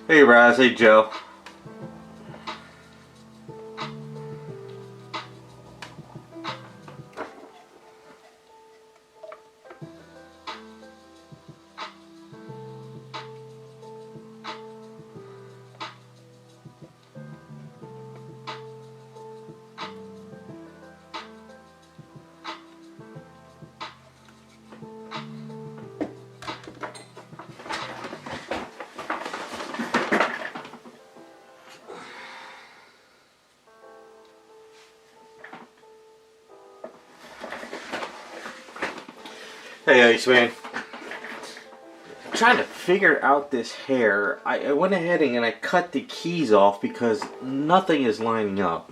Hey Raz, hey Joe. Hey Iceman. Trying to figure out this hair. I went ahead and I cut the keys off because nothing is lining up.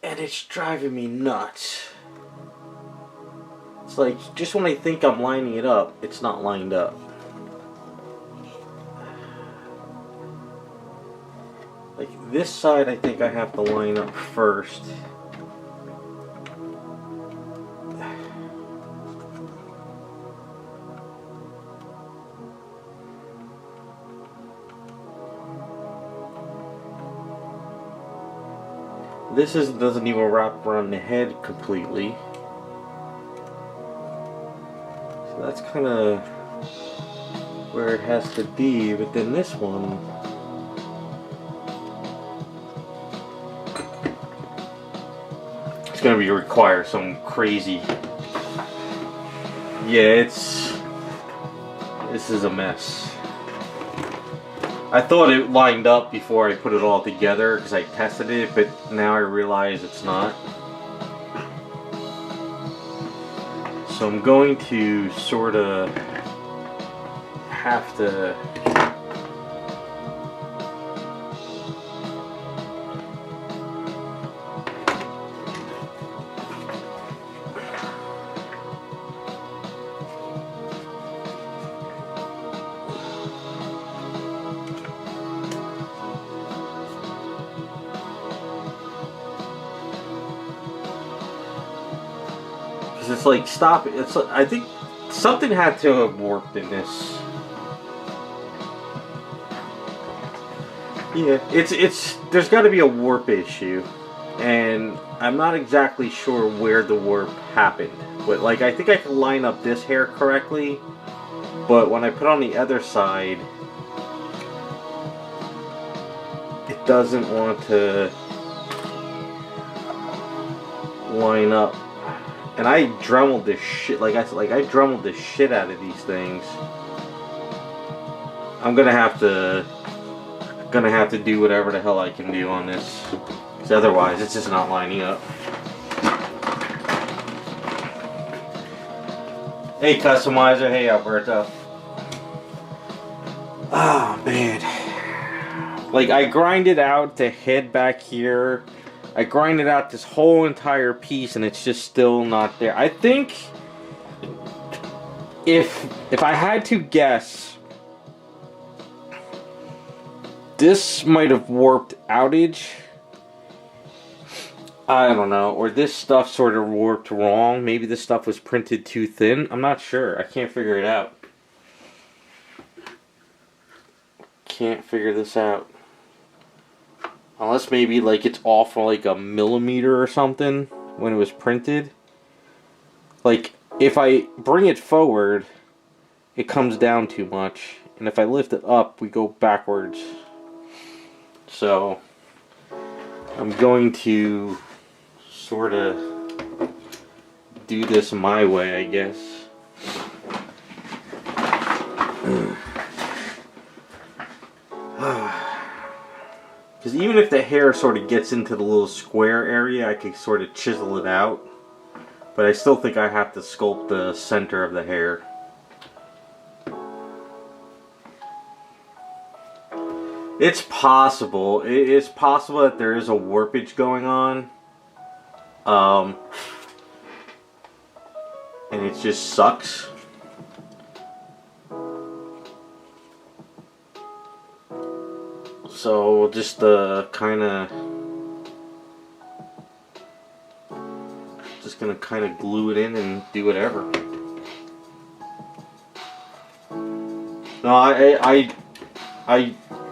And it's driving me nuts. It's like, just when I think I'm lining it up, it's not lined up. Like, this side I think I have to line up first. This doesn't even wrap around the head completely. So that's kind of where it has to be, but then this one, it's going to require some crazy, yeah, this is a mess. I thought it lined up before I put it all together because I tested it, but now I realize it's not. So I'm going to sort of have to it's like, stop it. It's, I think something had to have warped in this. Yeah, it's there's got to be a warp issue, and I'm not exactly sure where the warp happened. But like, I think I can line up this hair correctly, but when I put on the other side, it doesn't want to line up. And I dremeled this shit, I dremeled the shit out of these things. I'm gonna have to do whatever the hell I can do on this, because otherwise it's just not lining up. Hey Customizer, hey Alberto. Oh man. Like, I grinded out the head back here. I grinded out this whole entire piece and it's just still not there. I think if I had to guess, this might have warped outage. I don't know. Or this stuff sort of warped wrong. Maybe this stuff was printed too thin. I'm not sure. I can't figure it out. Can't figure this out. Unless maybe like it's off for like a millimeter or something when it was printed. Like, if I bring it forward, it comes down too much. And if I lift it up, we go backwards. So I'm going to sort of do this my way, I guess. Because even if the hair sort of gets into the little square area, I can sort of chisel it out. But I still think I have to sculpt the center of the hair. It's possible. It's possible that there is a warpage going on. And it just sucks. So we'll just kind of, just gonna kind of glue it in and do whatever. No, I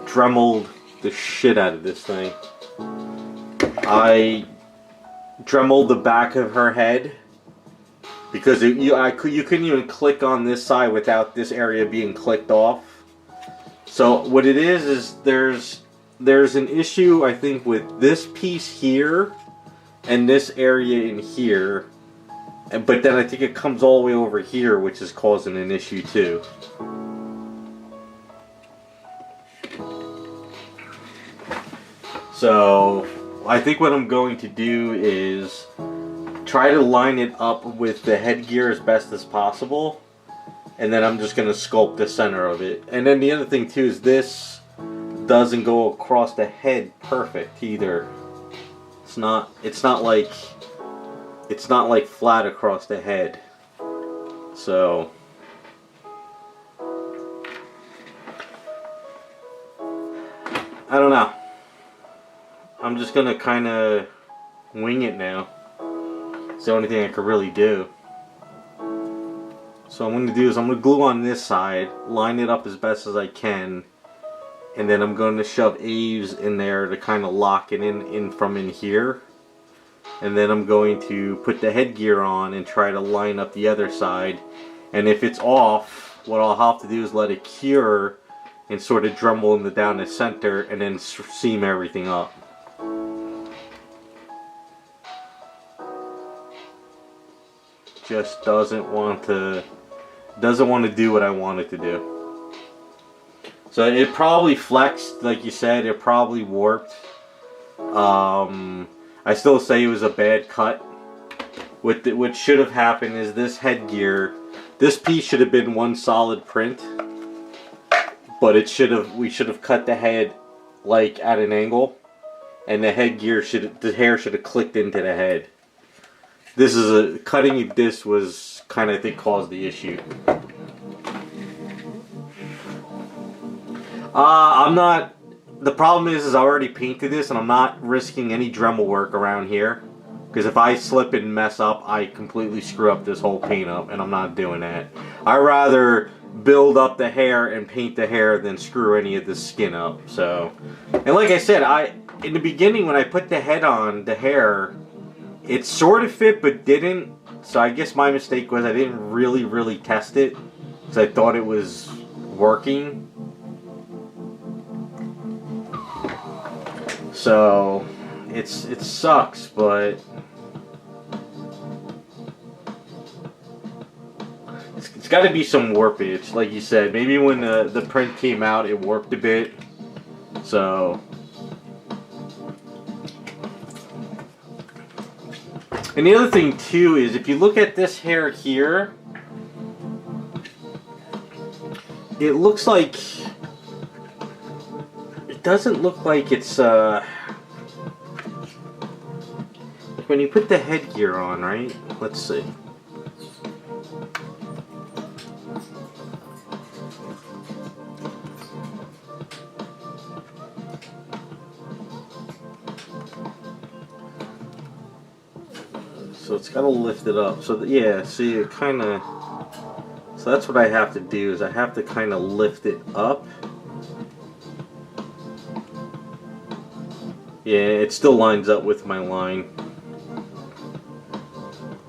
Dremeled the shit out of this thing. I Dremeled the back of her head because you couldn't even click on this side without this area being clicked off. So what it is there's an issue, I think, with this piece here and this area in here, but then I think it comes all the way over here, which is causing an issue too. So I think what I'm going to do is try to line it up with the headgear as best as possible, and then I'm just going to sculpt the center of it. And then the other thing too is this doesn't go across the head perfect either. It's not like flat across the head. So I don't know. I'm just gonna kind of wing it now. It's the only thing I could really do. So what I'm gonna do is I'm gonna glue on this side, line it up as best as I can, and then I'm going to shove Aves in there to kind of lock it in from in here. And then I'm going to put the headgear on and try to line up the other side. And if it's off, what I'll have to do is let it cure and sort of Dremel in down the center and then seam everything up. Just doesn't want to do what I want it to do. So it probably flexed, like you said, it probably warped. I still say it was a bad cut. What should have happened is this headgear, this piece should have been one solid print, but we should have cut the head like at an angle, and the hair should have clicked into the head. Cutting this was kind of, I think, caused the issue. The problem is I already painted this and I'm not risking any Dremel work around here. Because if I slip and mess up, I completely screw up this whole paint up, and I'm not doing that. I'd rather build up the hair and paint the hair than screw any of the skin up. So, and like I said, in the beginning when I put the head on, the hair, it sort of fit but didn't. So I guess my mistake was I didn't really test it, because I thought it was working. So it sucks, but it's got to be some warpage, like you said. Maybe when the print came out, it warped a bit. So, and the other thing too is if you look at this hair here, it looks like, it doesn't look like it's when you put the headgear on, right? Let's see. So it's got to lift it up. So yeah, see, it kind of. So that's what I have to do, is I have to kind of lift it up. Yeah, it still lines up with my line.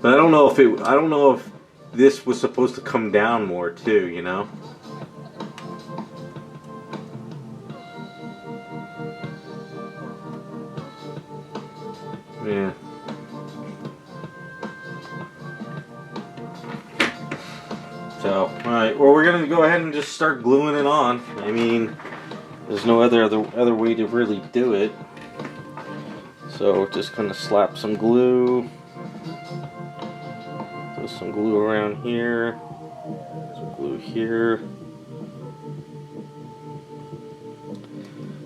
But I don't know if this was supposed to come down more too, you know? Yeah. So, alright, well, we're gonna go ahead and just start gluing it on. I mean, there's no other way to really do it. So, just gonna slap some glue. Put some glue around here. Some glue here.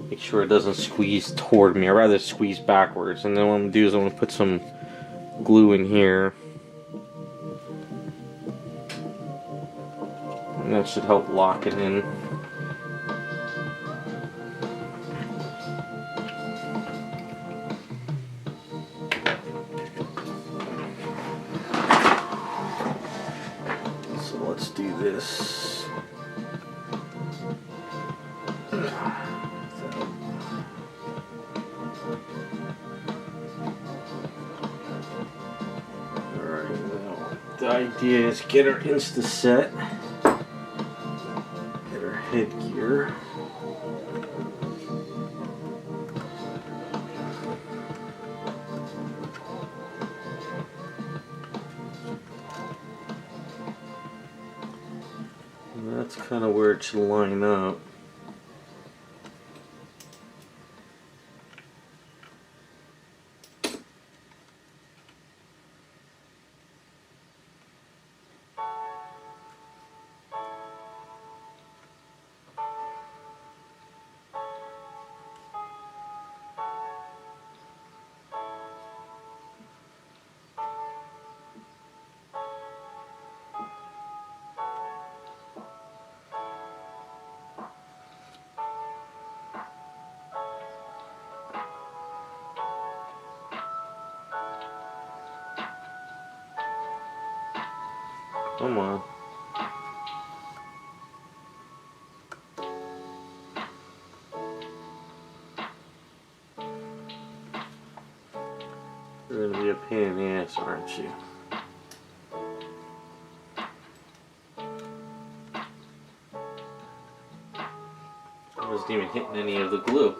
Make sure it doesn't squeeze toward me. I'd rather squeeze backwards. And then what I'm gonna do is I'm gonna put some glue in here. And that should help lock it in. So let's do this. Alright, now the idea is get her Insta set, get her headgear. And that's kind of where it should line up. Come on. You're gonna be a pain in the ass, aren't you? I wasn't even hitting any of the glue.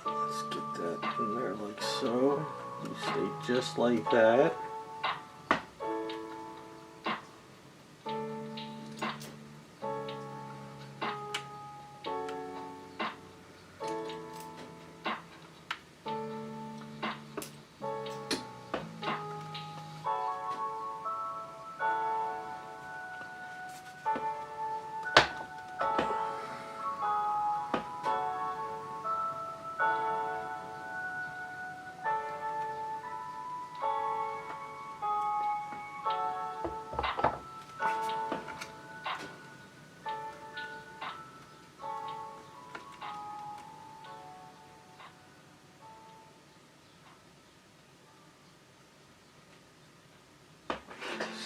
Let's get that in there like so. You stay just like that.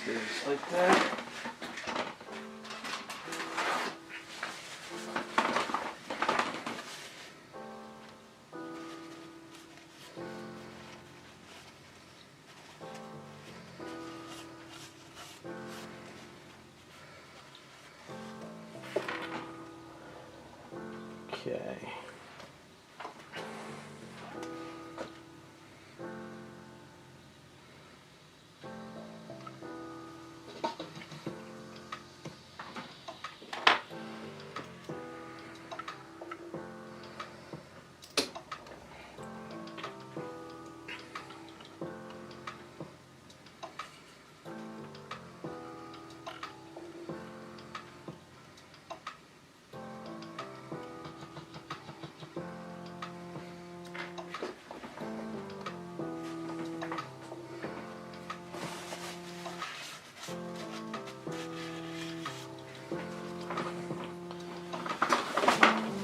Just like that. Okay.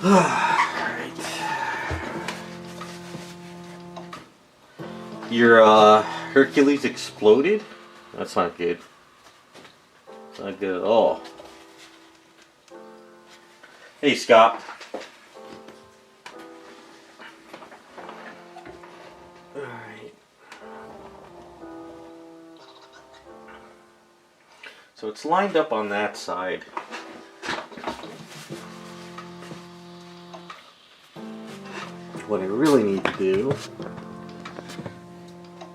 Alright. Your Hercules exploded? That's not good. It's not good at all. Hey, Scott. Alright. So it's lined up on that side. What I really need to do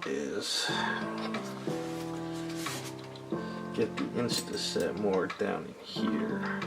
is get the Insta set more down in here.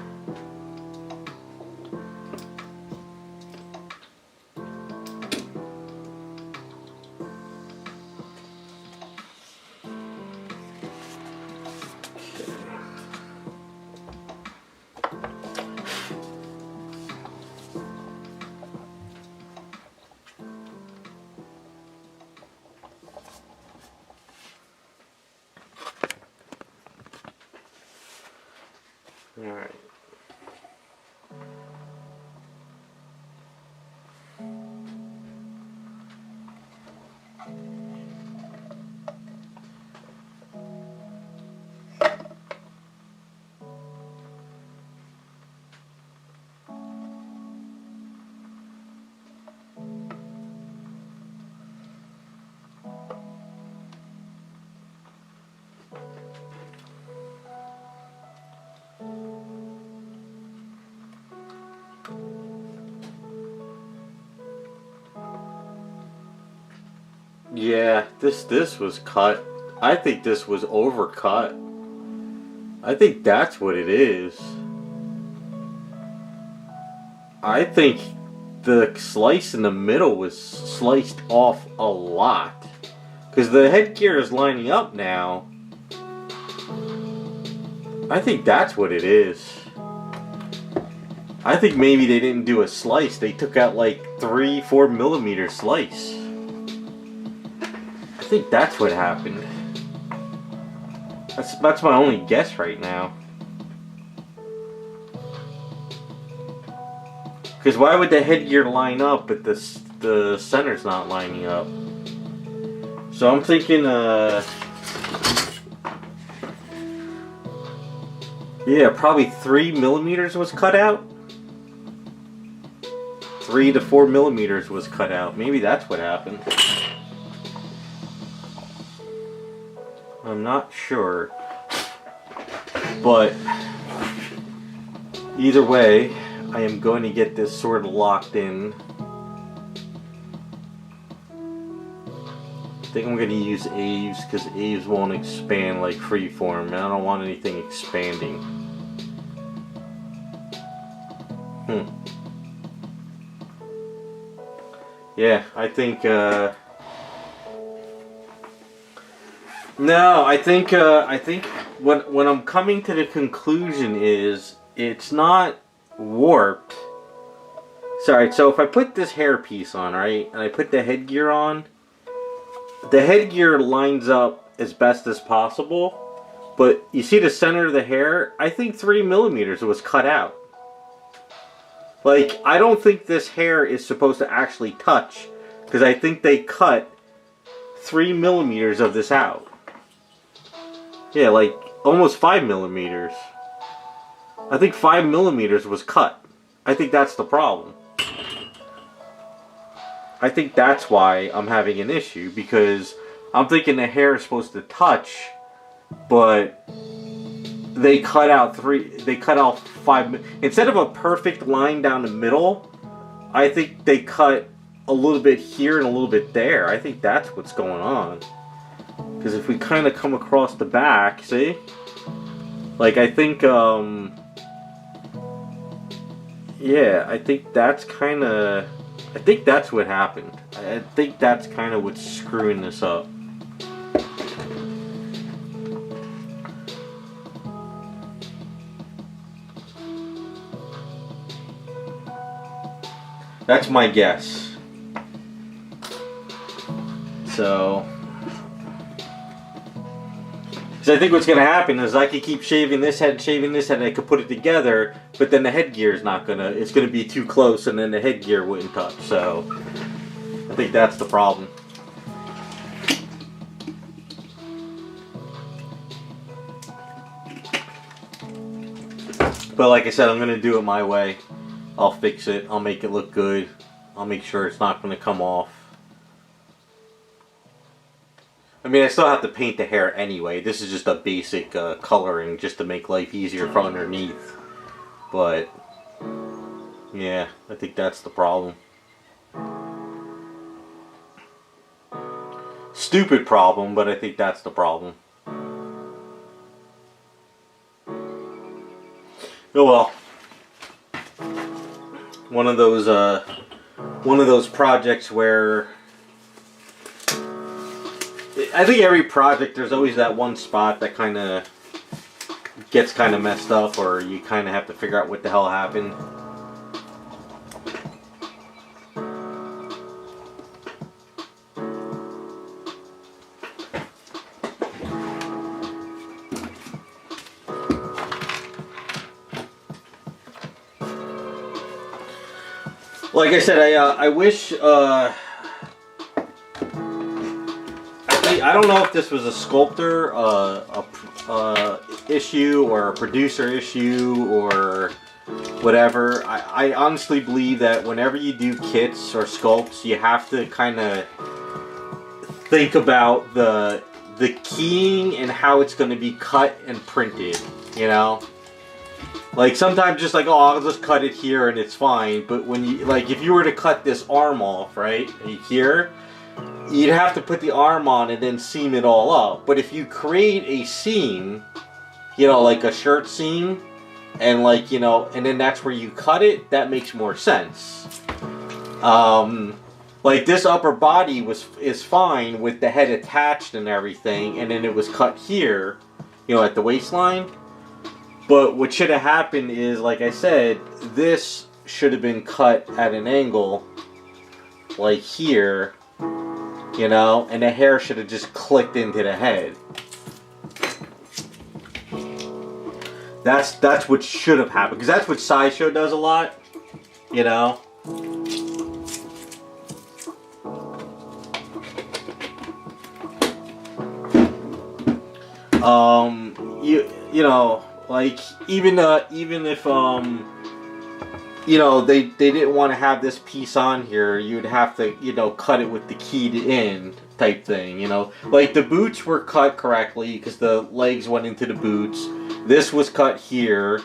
Yeah, this was cut. I think this was overcut. I think that's what it is. I think the slice in the middle was sliced off a lot. Because the headgear is lining up now. I think that's what it is. I think maybe they didn't do a slice. They took out like 3-4 millimeter slice. I think that's what happened. That's my only guess right now. Because why would the headgear line up but the center's not lining up? So I'm thinking, yeah, probably 3 millimeters was cut out. 3 to 4 millimeters was cut out. Maybe that's what happened. I'm not sure. But either way, I am going to get this sort of locked in. I think I'm going to use Aves because Aves won't expand like freeform, and I don't want anything expanding. Yeah, I think, no, I think what I'm coming to the conclusion is it's not warped. Sorry, so if I put this hair piece on, right, and I put the headgear on, the headgear lines up as best as possible, but you see the center of the hair? I think 3 millimeters was cut out. Like, I don't think this hair is supposed to actually touch, because I think they cut 3 millimeters of this out. Yeah, like almost 5 millimeters. I think 5 millimeters was cut. I think that's the problem. I think that's why I'm having an issue, because I'm thinking the hair is supposed to touch, but they cut out 5, instead of a perfect line down the middle, I think they cut a little bit here and a little bit there. I think that's what's going on. Because if we kind of come across the back, see? Like, I think, yeah, I think that's kind of, I think that's what happened. I think that's kind of what's screwing this up. That's my guess. So, because I think what's going to happen is I could keep shaving this head, I could put it together, but then the headgear is not going to, it's going to be too close, and then the headgear wouldn't touch. So, I think that's the problem. But like I said, I'm going to do it my way. I'll fix it. I'll make it look good. I'll make sure it's not going to come off. I mean, I still have to paint the hair anyway. This is just a basic coloring just to make life easier for underneath. But, yeah, I think that's the problem. Stupid problem, but I think that's the problem. Oh well. One of those projects where I think every project there's always that one spot that kind of gets kind of messed up, or you kind of have to figure out what the hell happened. Like I said, I wish, I don't know if this was a sculptor issue or a producer issue or whatever. I honestly believe that whenever you do kits or sculpts, you have to kind of think about the keying and how it's going to be cut and printed, you know? Like, sometimes just like, oh, I'll just cut it here and it's fine. But when you, like, if you were to cut this arm off, right, here, you'd have to put the arm on and then seam it all up. But if you create a seam, you know, like a shirt seam, and like, you know, and then that's where you cut it, that makes more sense. Like this upper body is fine with the head attached and everything, and then it was cut here, you know, at the waistline. But what should have happened is, like I said, this should have been cut at an angle, like here, you know, and the hair should have just clicked into the head. That's what should have happened, because that's what Sideshow does a lot, you know. You know, like even if you know, they didn't want to have this piece on here, you'd have to, you know, cut it with the keyed in type thing, you know. Like the boots were cut correctly because the legs went into the boots. This was cut here.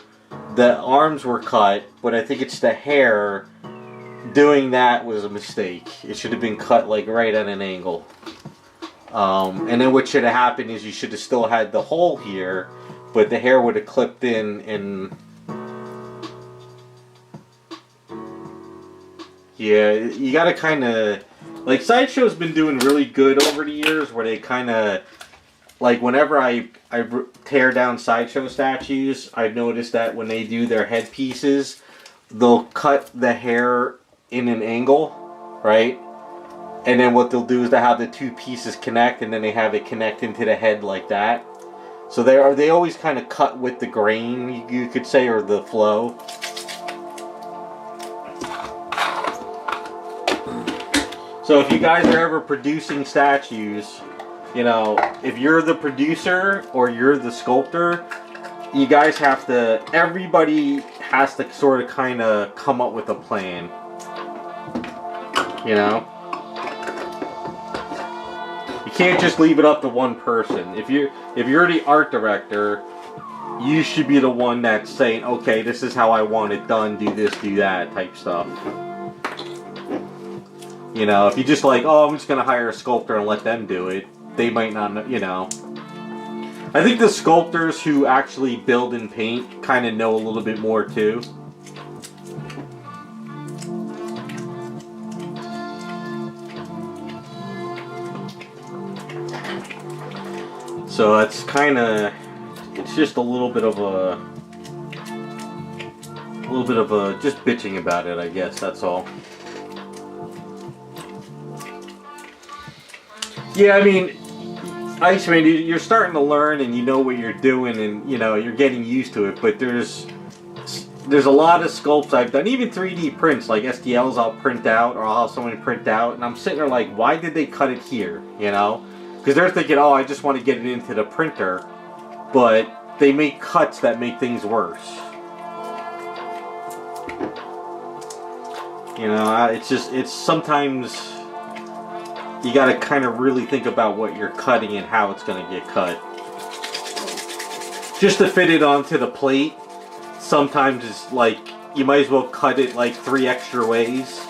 The arms were cut, but I think it's the hair. Doing that was a mistake. It should have been cut like right at an angle. And then what should have happened is you should have still had the hole here, but the hair would have clipped in and... Yeah, you gotta kind of... Like, Sideshow's been doing really good over the years, where they kind of... Like, whenever I tear down Sideshow statues, I've noticed that when they do their headpieces, they'll cut the hair in an angle, right? And then what they'll do is they have the two pieces connect, and then they have it connect into the head like that. So they always kind of cut with the grain, you could say, or the flow. So if you guys are ever producing statues, you know, if you're the producer or you're the sculptor, you guys have to, everybody has to sort of kind of come up with a plan. You know? You can't just leave it up to one person. If you're the art director, you should be the one that's saying, okay, this is how I want it done, do this, do that, type stuff. You know, if you just like, oh, I'm just going to hire a sculptor and let them do it, they might not know, you know. I think the sculptors who actually build and paint kind of know a little bit more too. So it's kind of, it's just a little bit of just bitching about it, I guess, that's all. Yeah, I mean, Iceman, you're starting to learn and you know what you're doing and, you know, you're getting used to it, but there's a lot of sculpts I've done, even 3D prints, like STLs I'll print out or I'll have someone print out, and I'm sitting there like, why did they cut it here, you know? Because they're thinking, oh, I just want to get it into the printer, but they make cuts that make things worse. You know, it's sometimes... You gotta kind of really think about what you're cutting and how it's gonna get cut. Just to fit it onto the plate, sometimes it's like, you might as well cut it like 3 extra ways.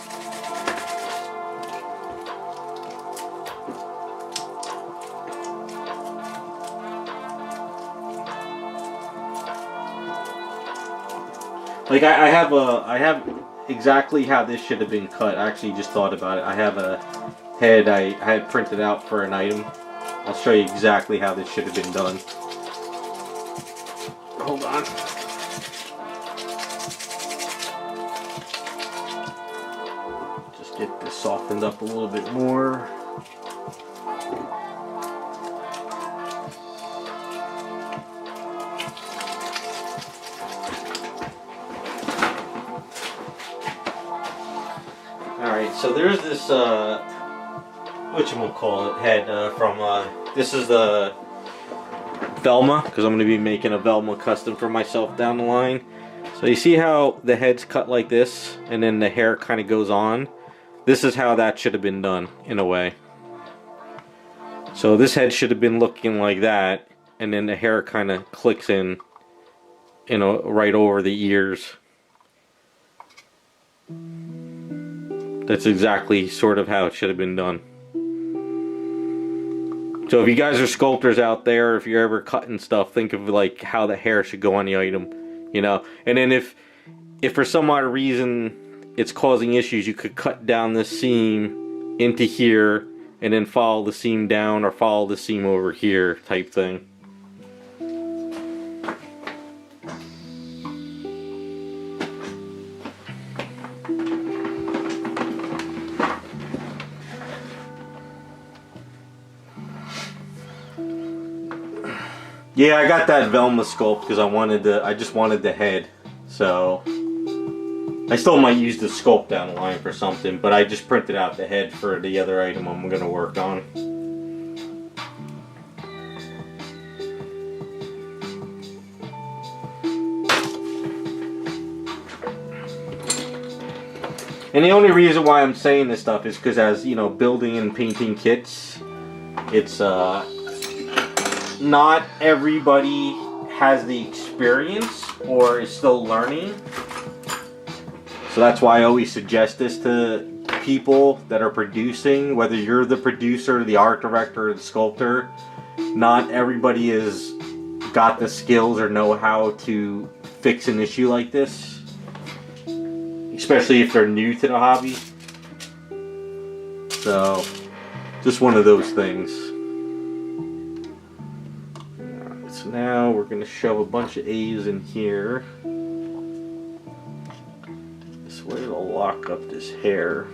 Like I have exactly how this should have been cut. I actually just thought about it. I have a head I had printed out for an item. I'll show you exactly how this should have been done. Hold on. Just get this softened up a little bit more. Alright, so there's this whatchamacallit head from, this is the Velma, because I'm going to be making a Velma custom for myself down the line. So you see how the head's cut like this, and then the hair kind of goes on? This is how that should have been done, in a way. So this head should have been looking like that, and then the hair kind of clicks in, you know, right over the ears. That's exactly sort of how it should have been done. So if you guys are sculptors out there, if you're ever cutting stuff, think of like how the hair should go on the item, you know. And then if for some odd reason it's causing issues, you could cut down this seam into here and then follow the seam down or follow the seam over here type thing. Yeah, I got that Velma sculpt because I just wanted the head. So I still might use the sculpt down the line for something, but I just printed out the head for the other item I'm going to work on. And the only reason why I'm saying this stuff is because, as you know, building and painting kits, it's not everybody has the experience or is still learning. So that's why I always suggest this to people that are producing, whether you're the producer, the art director, or the sculptor. Not everybody has got the skills or know how to fix an issue like this, especially if they're new to the hobby. So, just one of those things. So now we're going to shove a bunch of A's in here. This way it'll lock up this hair.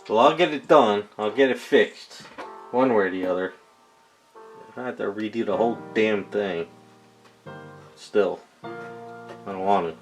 Well, I'll get it done. I'll get it fixed. One way or the other. I have to redo the whole damn thing. Still. I don't want to.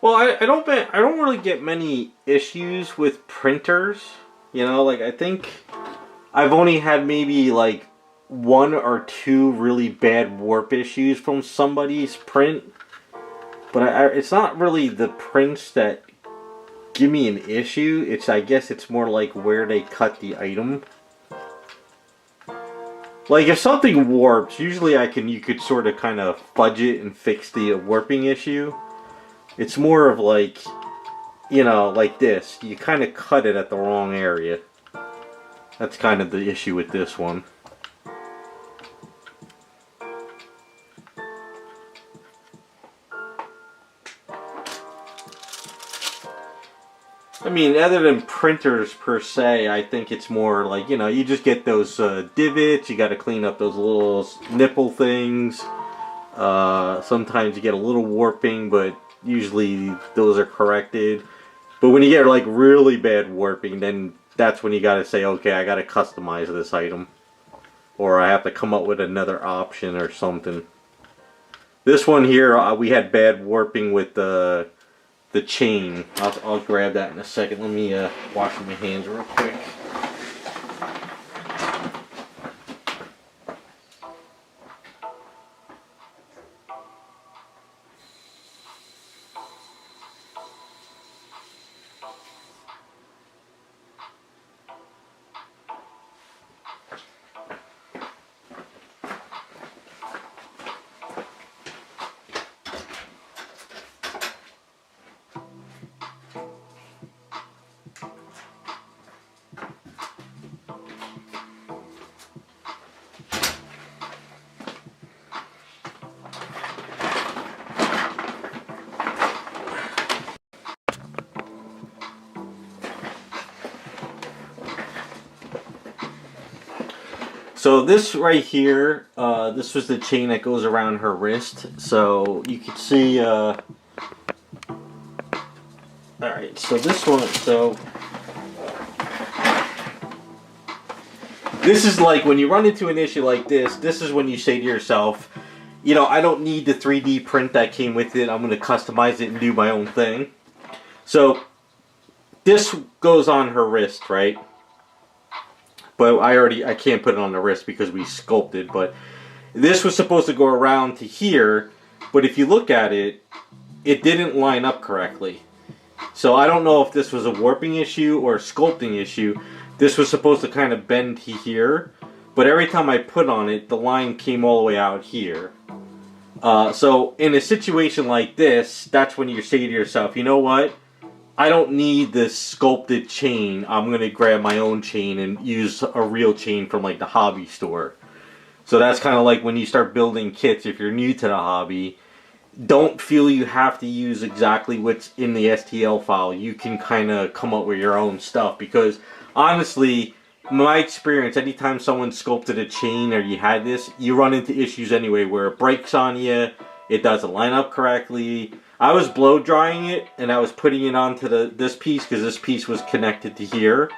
Well, I don't really get many issues with printers. You know, like I think I've only had maybe like one or two really bad warp issues from somebody's print. But it's not really the prints that give me an issue. I guess it's more like where they cut the item. Like if something warps, usually you could sort of kind of fudge it and fix the warping issue. It's more of like, you know, like this. You kind of cut it at the wrong area. That's kind of the issue with this one. I mean, other than printers per se, I think it's more like, you know, you just get those divots. You got to clean up those little nipple things. Sometimes you get a little warping, but usually those are corrected. But when you get like really bad warping, then that's when you got to say, okay, I got to customize this item, or I have to come up with another option or something. This one here, we had bad warping with the chain. I'll grab that in a second. Let me wash my hands real quick. So this right here, this was the chain that goes around her wrist. So you can see, alright, so this one, so this is like when you run into an issue like this is when you say to yourself, you know, I don't need the 3D print that came with it. I'm going to customize it and do my own thing. So this goes on her wrist, right? But I can't put it on the wrist because we sculpted. But this was supposed to go around to here. But if you look at it, it didn't line up correctly. So I don't know if this was a warping issue or a sculpting issue. This was supposed to kind of bend to here. But every time I put on it, the line came all the way out here. So in a situation like this, that's when you say to yourself, you know what? I don't need this sculpted chain. I'm going to grab my own chain and use a real chain from like the hobby store. So that's kind of like when you start building kits, if you're new to the hobby, don't feel you have to use exactly what's in the STL file. You can kind of come up with your own stuff because honestly, my experience, anytime someone sculpted a chain or you had this, you run into issues anyway where it breaks on you, it doesn't line up correctly. I was blow drying it and I was putting it onto this piece because this piece was connected to here.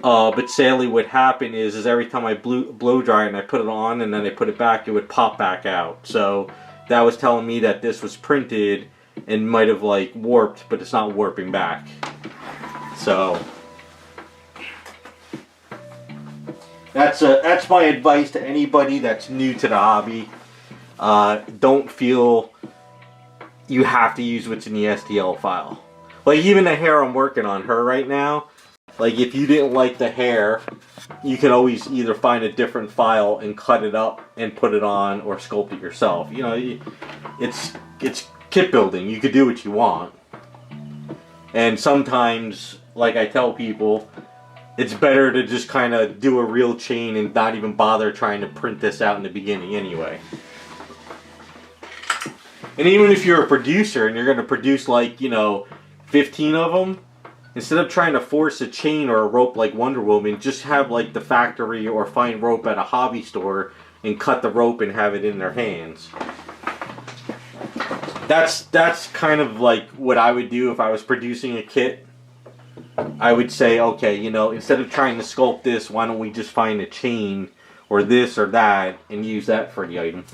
But sadly what happened is every time I blow dry it and I put it on and then I put it back, it would pop back out. So that was telling me that this was printed and might have like warped, but it's not warping back. So that's my advice to anybody that's new to the hobby. Don't feel you have to use what's in the STL file. Like even the hair I'm working on her right now, like if you didn't like the hair, you can always either find a different file and cut it up and put it on or sculpt it yourself. You know, it's kit building. You could do what you want. And sometimes, like I tell people, it's better to just kind of do a real chain and not even bother trying to print this out in the beginning anyway. And even if you're a producer and you're going to produce like, you know, 15 of them, instead of trying to force a chain or a rope like Wonder Woman, just have like the factory or find rope at a hobby store and cut the rope and have it in their hands. That's kind of like what I would do if I was producing a kit. I would say, okay, you know, instead of trying to sculpt this, why don't we just find a chain or this or that and use that for the item.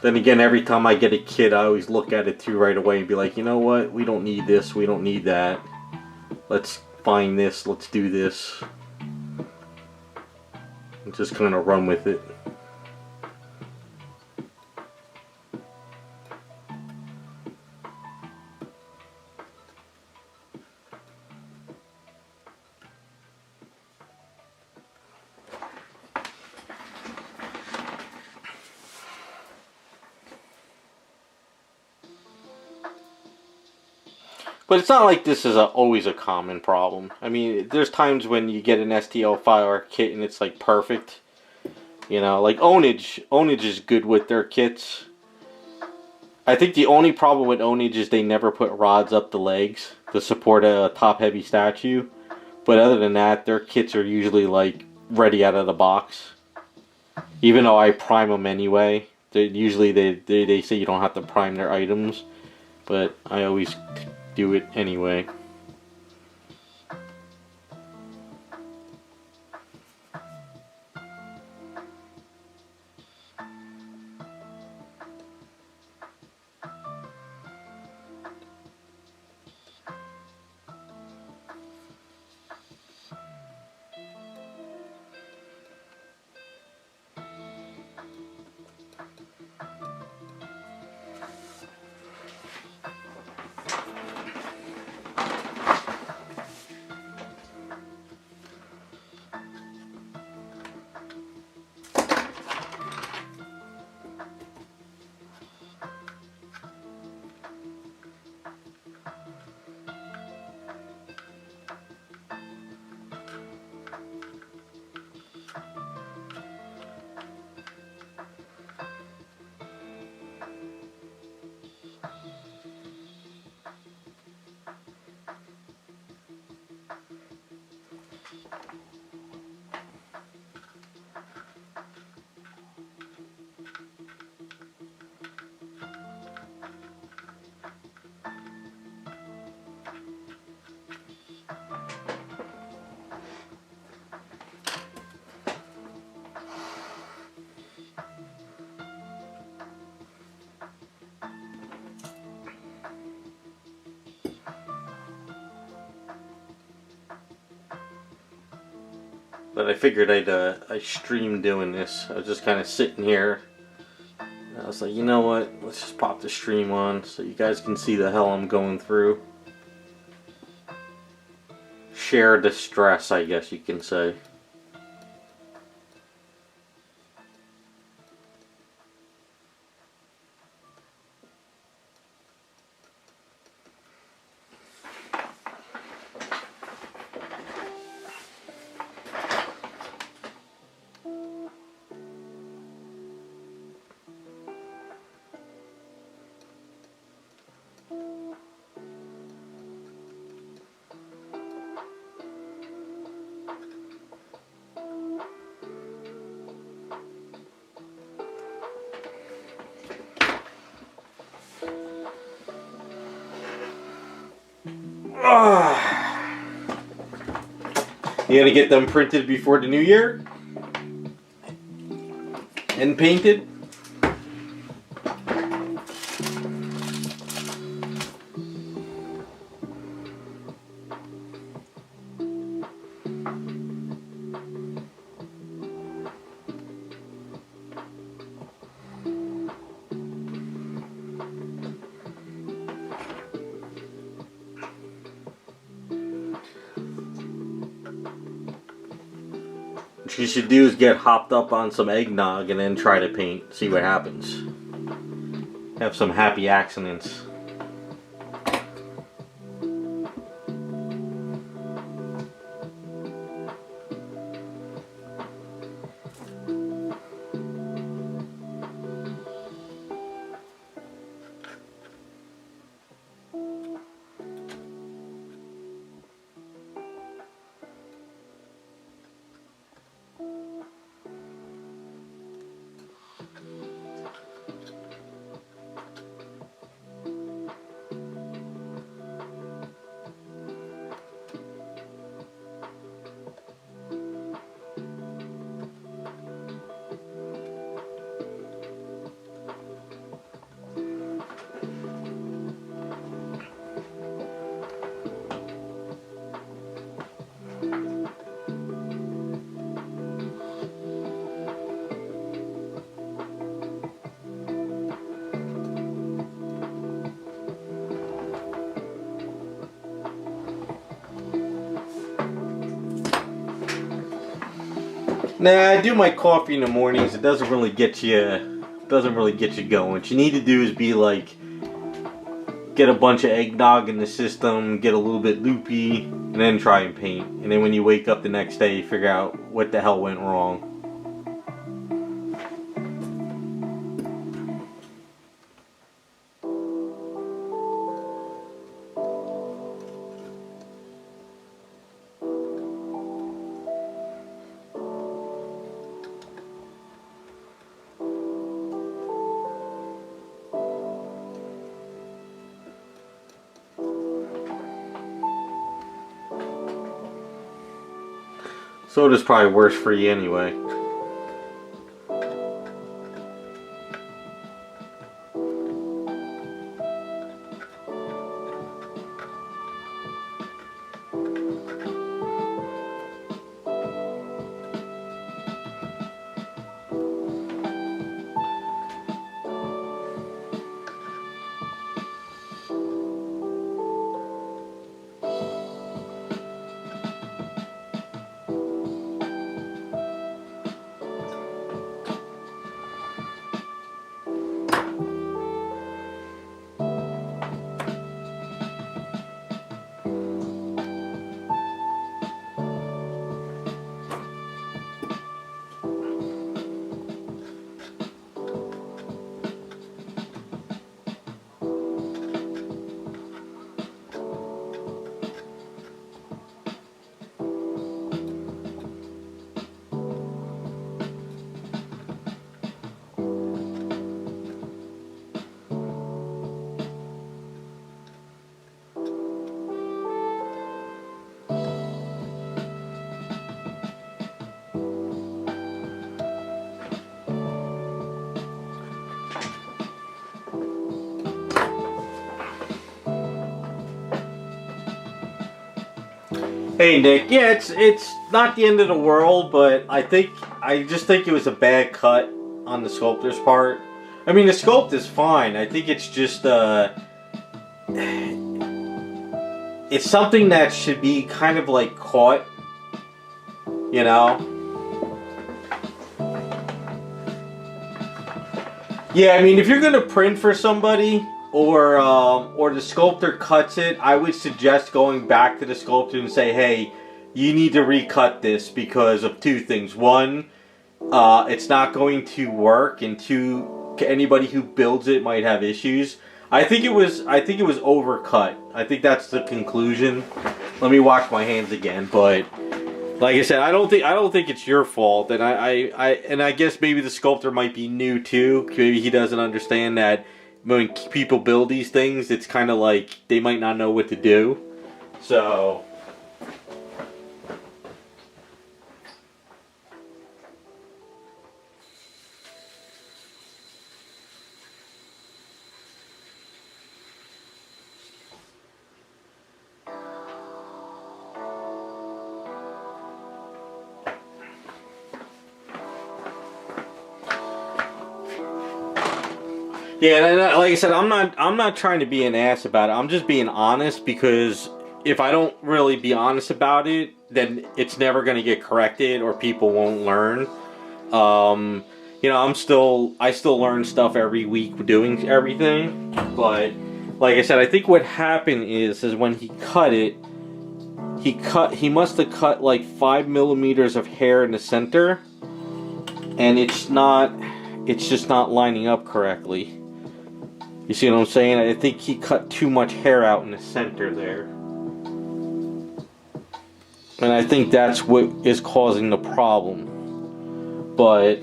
Then again, every time I get a kit, I always look at it too right away and be like, you know what, we don't need this, we don't need that. Let's find this, let's do this. And just kind of run with it. But it's not like this is always a common problem. I mean, there's times when you get an STL file or kit and it's like perfect. You know, like Ownage is good with their kits. I think the only problem with Ownage is they never put rods up the legs to support a top-heavy statue. But other than that, their kits are usually like ready out of the box. Even though I prime them anyway. Usually they say you don't have to prime their items. But I always do it anyway. But I figured I'd stream doing this. I was just kind of sitting here. I was like, you know what? Let's just pop the stream on so you guys can see the hell I'm going through. Share distress, I guess you can say. You gotta get them printed before the new year and painted. What you should do is get hopped up on some eggnog and then try to paint. See what happens. Have some happy accidents. Nah, I do my coffee in the mornings. It doesn't really get you going. What you need to do is be like, get a bunch of eggnog in the system, get a little bit loopy, and then try and paint. And then when you wake up the next day, you figure out what the hell went wrong. Soda's probably worse for you anyway. Hey Nick, yeah, it's not the end of the world, but I just think it was a bad cut on the sculptor's part. I mean, the sculpt is fine. I think it's just it's something that should be kind of like caught, you know. Yeah, I mean, if you're gonna print for somebody, or the sculptor cuts it, I would suggest going back to the sculptor and say, hey, you need to recut this because of two things. One, it's not going to work, and two, anybody who builds it might have issues. I think it was overcut. I think that's the conclusion. Let me wash my hands again, but like I said, I don't think it's your fault, and I guess maybe the sculptor might be new too. Maybe he doesn't understand that when people build these things, it's kind of like they might not know what to do. So yeah, and like I said, I'm not trying to be an ass about it. I'm just being honest, because if I don't really be honest about it, then it's never going to get corrected, or people won't learn. You know, I still learn stuff every week doing everything, but like I said, I think what happened is when he cut it, he must have cut like 5 millimeters of hair in the center, and it's just not lining up correctly. You see what I'm saying? I think he cut too much hair out in the center there. And I think that's what is causing the problem. But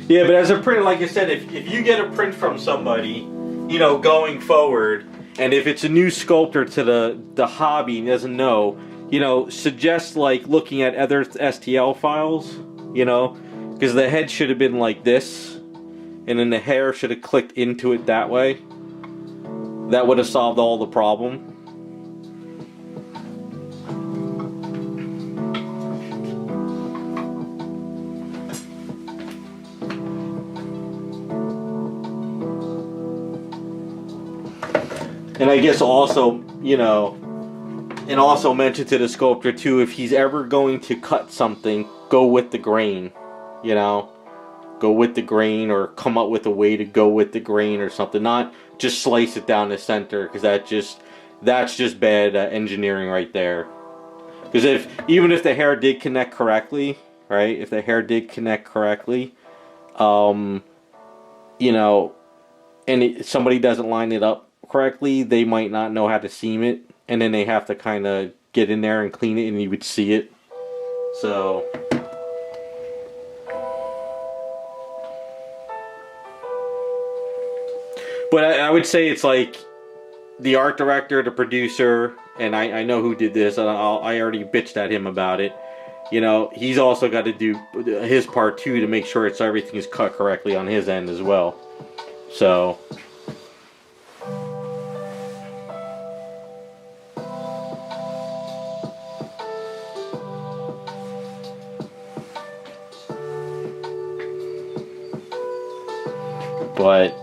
yeah, but as a printer, like I said, if you get a print from somebody, you know, going forward, and if it's a new sculptor to the hobby and doesn't know, you know, suggest like looking at other STL files, you know, because the head should have been like this. And then the hair should have clicked into it that way. That would have solved all the problem. And I guess also, you know, and also mention to the sculptor too, if he's ever going to cut something, go with the grain, you know. Go with the grain, or come up with a way to go with the grain or something. Not just slice it down the center, because that's just bad engineering right there. Because even if the hair did connect correctly, right? If the hair did connect correctly, you know, and somebody doesn't line it up correctly, they might not know how to seam it, and then they have to kind of get in there and clean it, and you would see it. So. But I would say it's like the art director, the producer, and I know who did this, and I already bitched at him about it. You know, he's also got to do his part too to make sure everything is cut correctly on his end as well. So. But.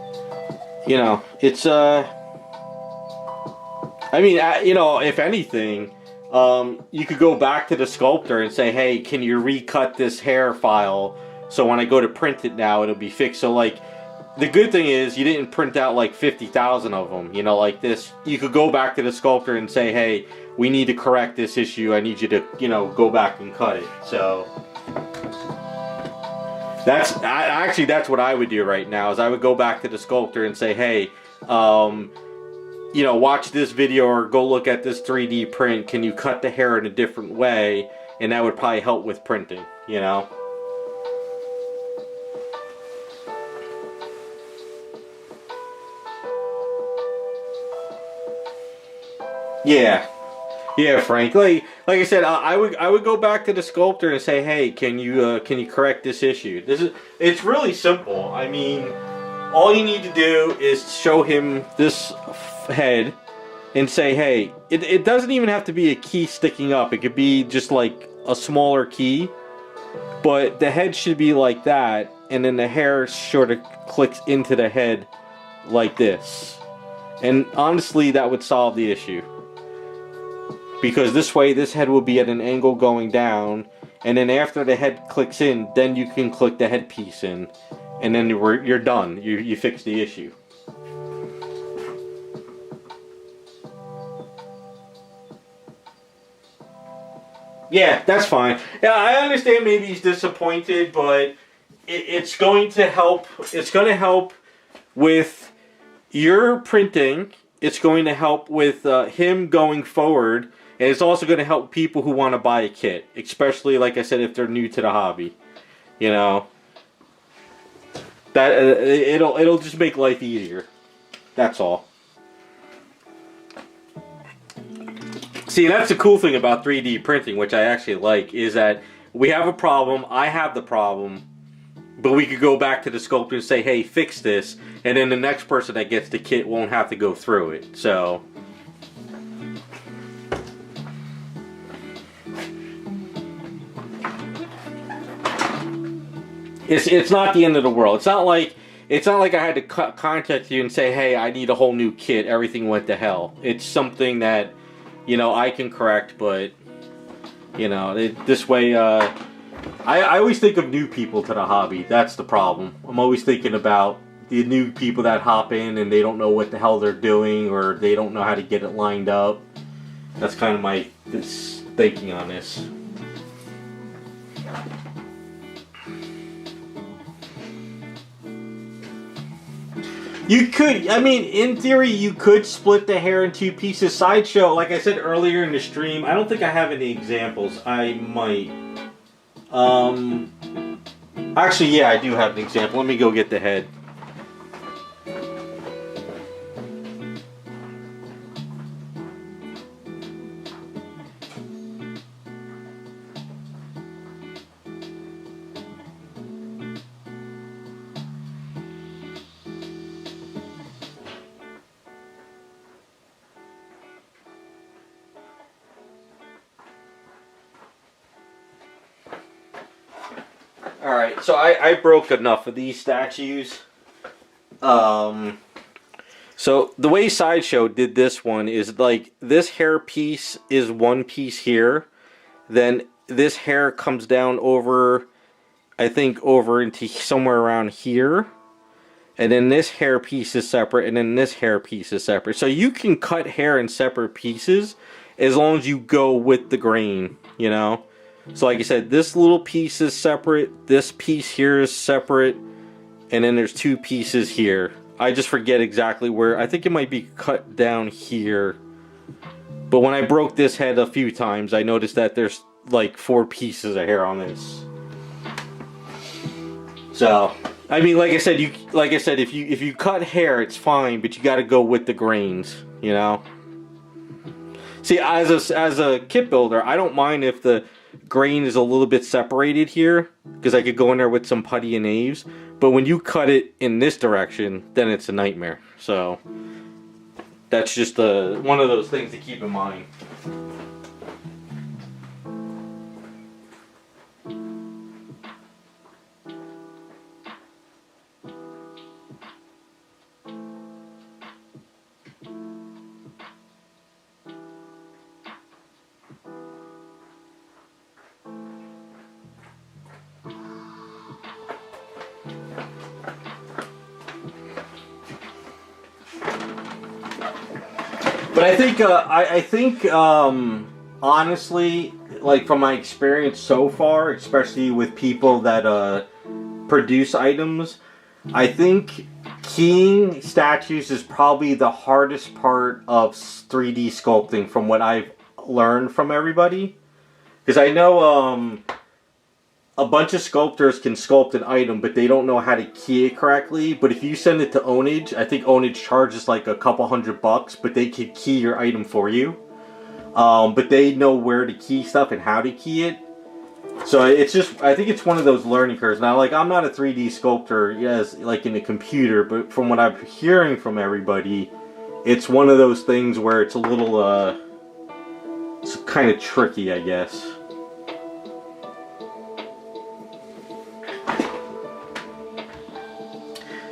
You know, it's, I mean, you know, if anything, you could go back to the sculptor and say, hey, can you recut this hair file so when I go to print it now, it'll be fixed. So, like, the good thing is you didn't print out, like, 50,000 of them, you know, like this. You could go back to the sculptor and say, hey, we need to correct this issue. I need you to, you know, go back and cut it. So. Actually, that's what I would do right now, is I would go back to the sculptor and say, hey, you know, watch this video or go look at this 3D print. Can you cut the hair in a different way? And that would probably help with printing, you know? Yeah. Yeah, Frank. Like I said, I would go back to the sculptor and say, hey, can you correct this issue? It's really simple. I mean, all you need to do is show him this head, and say, hey, it doesn't even have to be a key sticking up. It could be just like a smaller key, but the head should be like that, and then the hair sort of clicks into the head like this. And honestly, that would solve the issue. Because this way, this head will be at an angle going down, and then after the head clicks in, then you can click the headpiece in, and then you're done. You fix the issue. Yeah, that's fine. Yeah, I understand maybe he's disappointed, but it's going to help. It's going to help with your printing. It's going to help with him going forward, and it's also going to help people who want to buy a kit, especially, like I said, if they're new to the hobby. You know, that it'll just make life easier. That's all. See, that's the cool thing about 3D printing, which I actually like, is that we have a problem, I have the problem, but we could go back to the sculptor and say, hey, fix this, and then the next person that gets the kit won't have to go through it. So it's not the end of the world. It's not like I had to contact you and say, hey, I need a whole new kit, everything went to hell. It's something that, you know, I can correct, but, you know, this way, I always think of new people to the hobby. That's the problem. I'm always thinking about the new people that hop in and they don't know what the hell they're doing, or they don't know how to get it lined up. That's kind of my thinking on this. You could, I mean, in theory, you could split the hair in two pieces. Sideshow, like I said earlier in the stream, I don't think I have any examples. I might. Actually, yeah, I do have an example. Let me go get the head. Alright, so I broke enough of these statues. So the way Sideshow did this one is like this hair piece is one piece here. Then this hair comes down over, I think, over into somewhere around here. And then this hair piece is separate, and then this hair piece is separate. So you can cut hair in separate pieces as long as you go with the grain, you know? So like I said, this little piece is separate, this piece here is separate, and then there's two pieces here. I just forget exactly where. I think it might be cut down here. But when I broke this head a few times, I noticed that there's like 4 pieces of hair on this. So, I mean, like I said, if you cut hair, it's fine, but you got to go with the grains, you know. See, as a kit builder, I don't mind if the grain is a little bit separated here, because I could go in there with some putty and knaves. But when you cut it in this direction, then it's a nightmare. So that's just one of those things to keep in mind. But I think honestly, like from my experience so far, especially with people that produce items, I think keying statues is probably the hardest part of 3D sculpting from what I've learned from everybody. Because I know a bunch of sculptors can sculpt an item, but they don't know how to key it correctly. But if you send it to Ownage, I think Ownage charges like a couple $100, but they could key your item for you. But they know where to key stuff and how to key it. So it's just, I think it's one of those learning curves. Now, like, I'm not a 3D sculptor, yes, like in a computer, but from what I'm hearing from everybody, it's one of those things where it's a little, it's kind of tricky, I guess.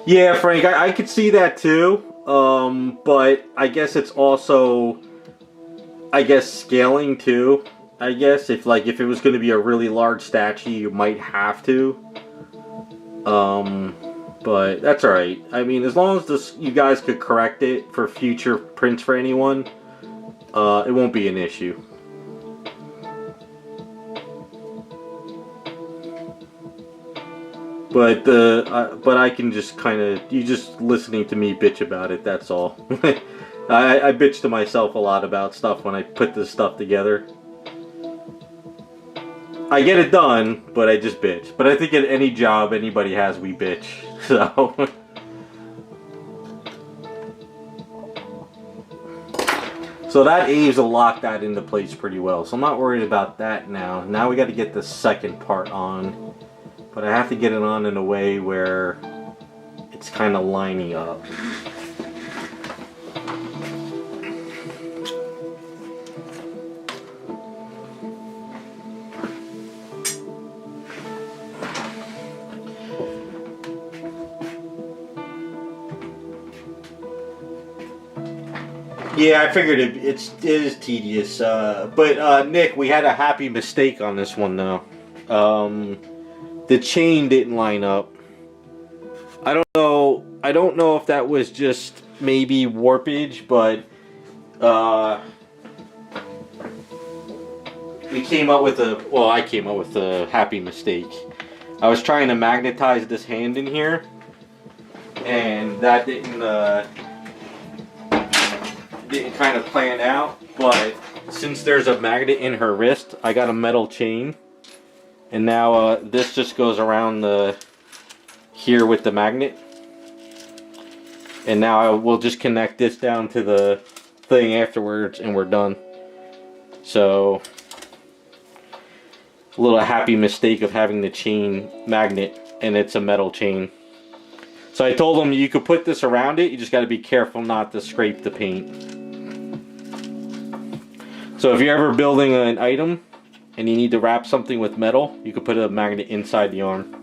Yeah, Frank, I could see that too. But I guess it's also, I guess, scaling too. I guess if it was going to be a really large statue, you might have to. But that's all right. I mean, as long as you guys could correct it for future prints for anyone, it won't be an issue. But I can just kind of, you just listening to me bitch about it. That's all. I bitch to myself a lot about stuff when I put this stuff together. I get it done, but I just bitch. But I think at any job anybody has, we bitch. So. So that aims to lock that into place pretty well. So I'm not worried about that now. Now we got to get the second part on. But I have to get it on in a way where it's kind of lining up. Yeah, I figured it is tedious. But Nick, we had a happy mistake on this one though. The chain didn't line up. I don't know if that was just maybe warpage, but I came up with a happy mistake. I was trying to magnetize this hand in here, and that didn't kind of plan out. But since there's a magnet in her wrist, I got a metal chain. And now this just goes around here with the magnet. And now I will just connect this down to the thing afterwards and we're done. So, a little happy mistake of having the chain magnet and it's a metal chain. So I told them you could put this around it, you just got to be careful not to scrape the paint. So if you're ever building an item, and you need to wrap something with metal, you could put a magnet inside the arm.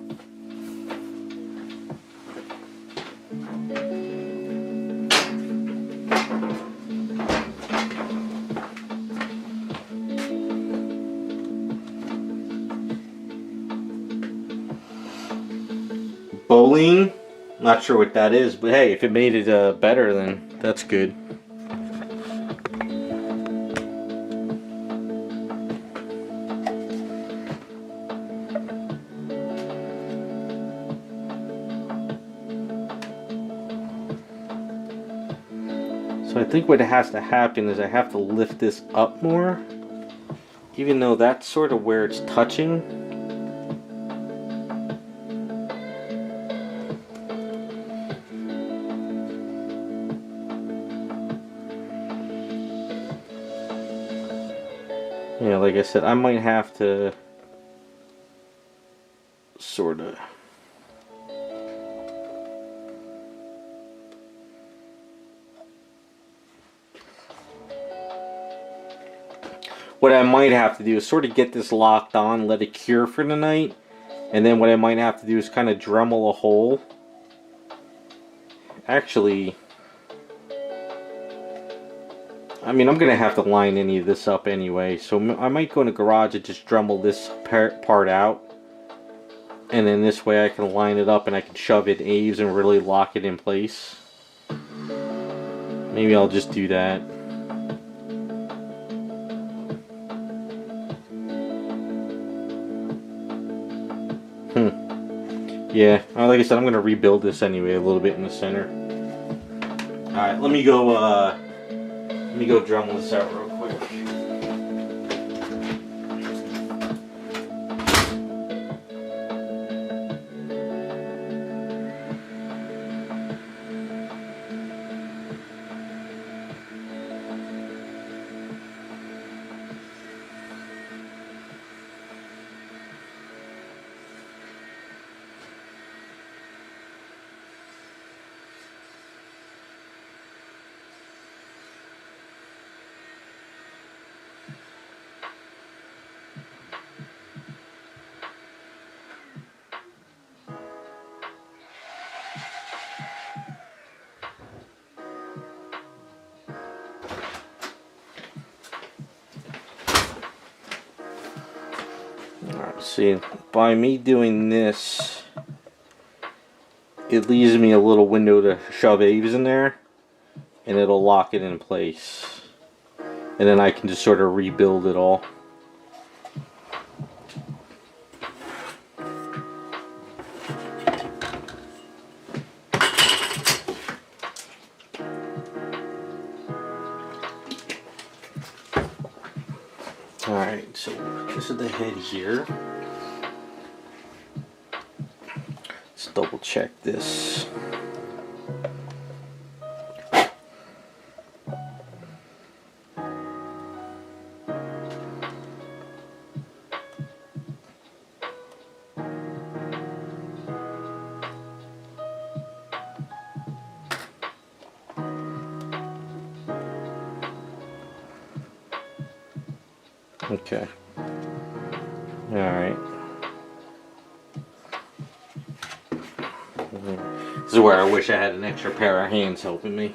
Bowling? Not sure what that is, but hey, if it made it better, then that's good. So I think what has to happen is I have to lift this up more, even though that's sort of where it's touching. Yeah, like I said, I might have to sort of... What I might have to do is sort of get this locked on, let it cure for the night, and then what I might have to do is kind of Dremel a hole. Actually, I mean, I'm going to have to line any of this up anyway, so I might go in the garage and just Dremel this part out, and then this way I can line it up and I can shove it in eaves and really lock it in place. Maybe I'll just do that. Yeah, like I said, I'm going to rebuild this anyway a little bit in the center. Alright, let me go Dremel this out real quick. See, by me doing this, it leaves me a little window to shove Aves in there, and it'll lock it in place. And then I can just sort of rebuild it all. Alright, so this is the head here. Let's double check this. Okay. Alright. This is where I wish I had an extra pair of hands helping me.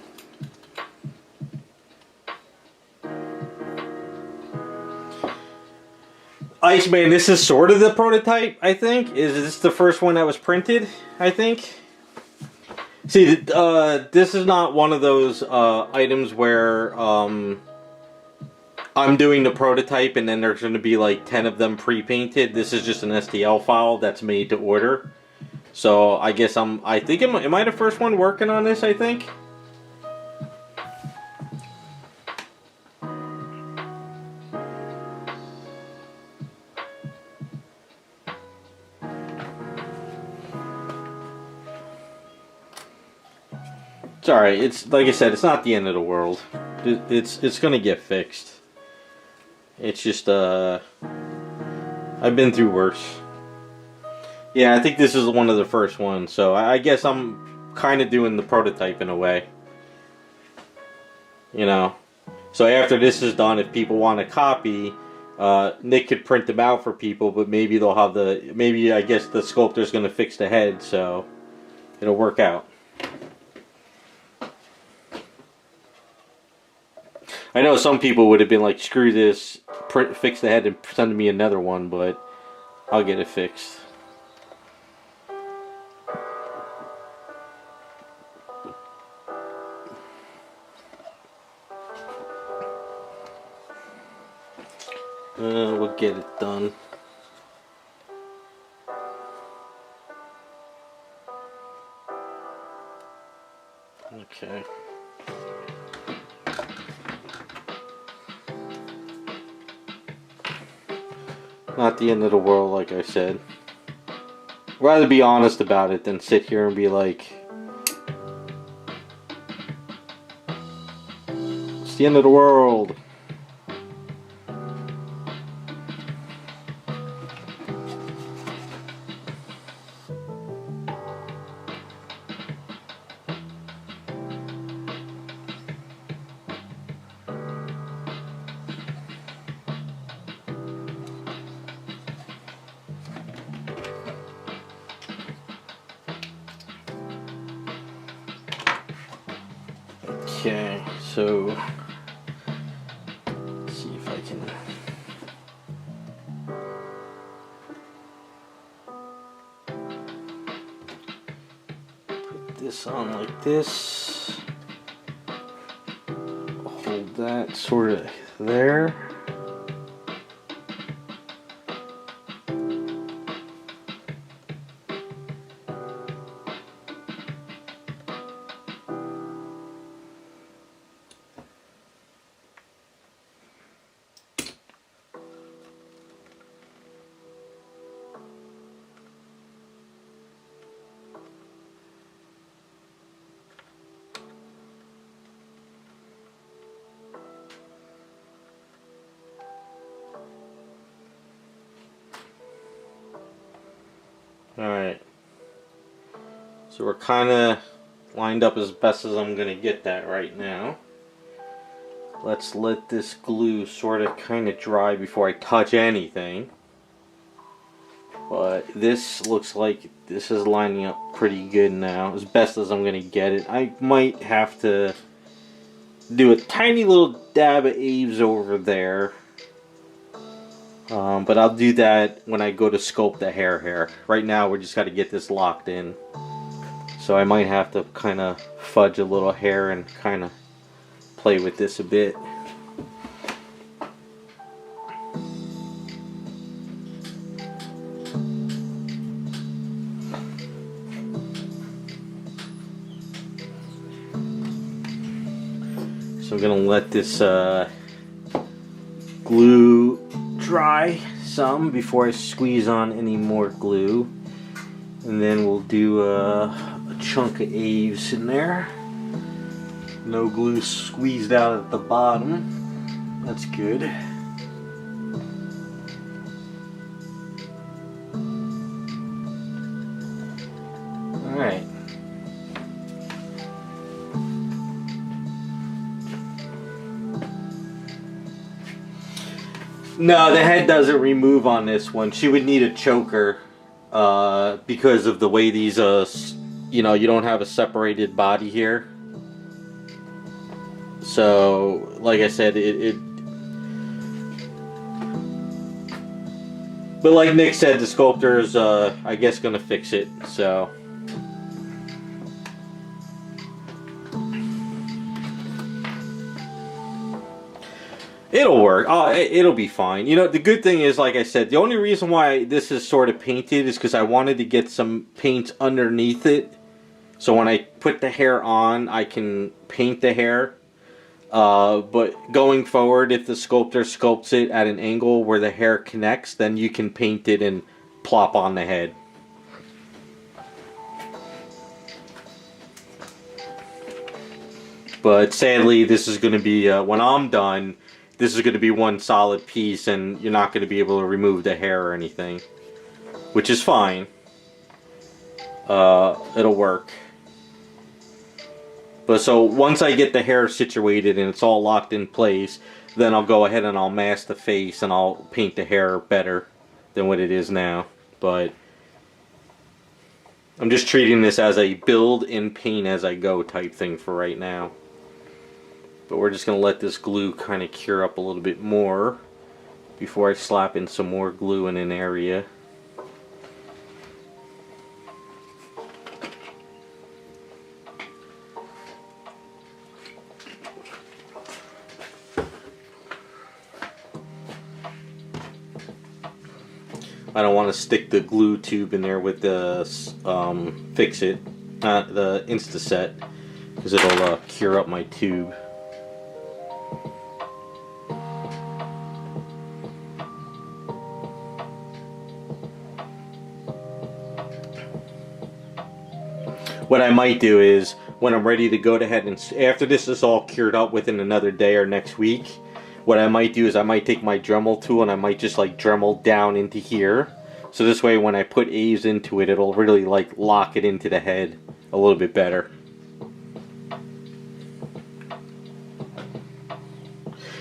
Iceman, this is sort of the prototype, I think. Is this the first one that was printed, I think? See, this is not one of those items where I'm doing the prototype and then there's going to be like 10 of them pre-painted. This is just an STL file that's made to order. So I guess I think am I the first one working on this, I think? It's alright. It's like I said, it's not the end of the world. It's going to get fixed. It's just, I've been through worse. Yeah, I think this is one of the first ones, so I guess I'm kind of doing the prototype in a way. You know? So after this is done, if people want a copy, Nick could print them out for people, but maybe they'll have maybe I guess the sculptor's going to fix the head, so it'll work out. I know some people would have been like, screw this, fix the head and send me another one, but I'll get it fixed. We'll get it done. Okay. Not the end of the world, like I said. Rather be honest about it than sit here and be like, it's the end of the world. Okay, so let's see if I can put this on like this, hold that sort of there. Alright, so we're kind of lined up as best as I'm going to get that right now. Let's let this glue sort of kind of dry before I touch anything. But this looks like this is lining up pretty good now, as best as I'm going to get it. I might have to do a tiny little dab of Aves over there But I'll do that when I go to sculpt the hair. Right now, we're just got to get this locked in. So I might have to kind of fudge a little hair and kind of play with this a bit. So I'm going to let this glue dry some before I squeeze on any more glue. And then we'll do a chunk of Aves in there. No glue squeezed out at the bottom. That's good. Alright. No, the head doesn't remove on this one. She would need a choker because of the way these, you know, you don't have a separated body here. So, like I said, but like Nick said, the sculptor's, I guess, gonna fix it, so. It'll work. It'll be fine. You know, the good thing is, like I said, the only reason why this is sort of painted is because I wanted to get some paint underneath it. So when I put the hair on, I can paint the hair. But going forward, if the sculptor sculpts it at an angle where the hair connects, then you can paint it and plop on the head. But sadly, this is going to be, when I'm done, this is going to be one solid piece, and you're not going to be able to remove the hair or anything. Which is fine. It'll work. But so, once I get the hair situated and it's all locked in place, then I'll go ahead and I'll mask the face and I'll paint the hair better than what it is now. But I'm just treating this as a build and paint as I go type thing for right now. But we're just going to let this glue kind of cure up a little bit more before I slap in some more glue in an area. I don't want to stick the glue tube in there with the Fix-It, the Insta-Set, because it'll cure up my tube. What I might do is, when I'm ready to go ahead and, after this is all cured up within another day or next week, what I might do is I might take my Dremel tool and I might just like Dremel down into here. So this way when I put Aves into it, it'll really like lock it into the head a little bit better.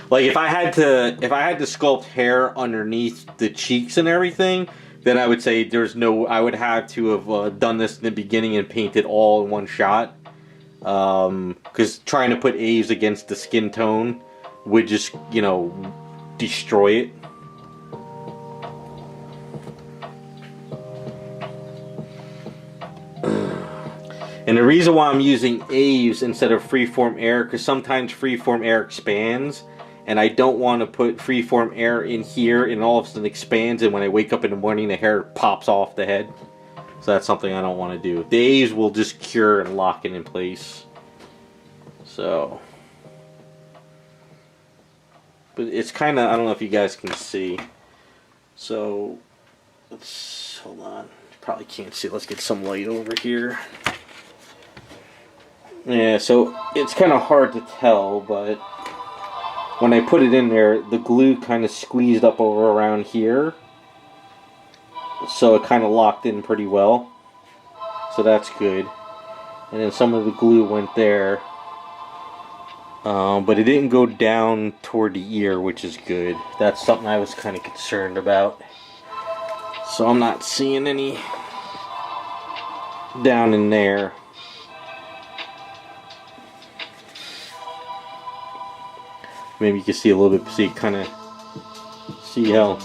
Like if I had to sculpt hair underneath the cheeks and everything, then I would say I would have to have done this in the beginning and painted all in one shot. Because trying to put Aves against the skin tone would just, you know, destroy it. And the reason why I'm using Aves instead of freeform air, because sometimes freeform air expands, and I don't want to put freeform air in here and all of a sudden expands, and when I wake up in the morning the hair pops off the head. So that's something I don't want to do. The Aves will just cure and lock it in place. So, but it's kind of, I don't know if you guys can see. So, let's, hold on. You probably can't see. Let's get some light over here. Yeah, so it's kind of hard to tell, but when I put it in there, the glue kind of squeezed up over around here. So it kind of locked in pretty well. So that's good. And then some of the glue went there. But it didn't go down toward the ear, which is good. That's something I was kind of concerned about. So I'm not seeing any down in there. Maybe you can see a little bit, see how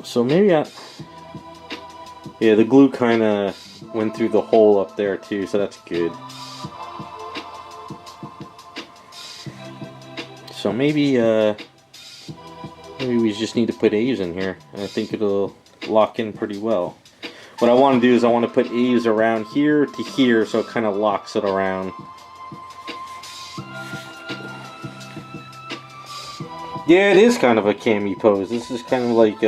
So maybe yeah, the glue kind of went through the hole up there too, so that's good. So maybe we just need to put A's in here, and I think it'll lock in pretty well. What I want to do is I want to put A's around here to here, so it kind of locks it around. Yeah, it is kind of a cami pose. This is kind of like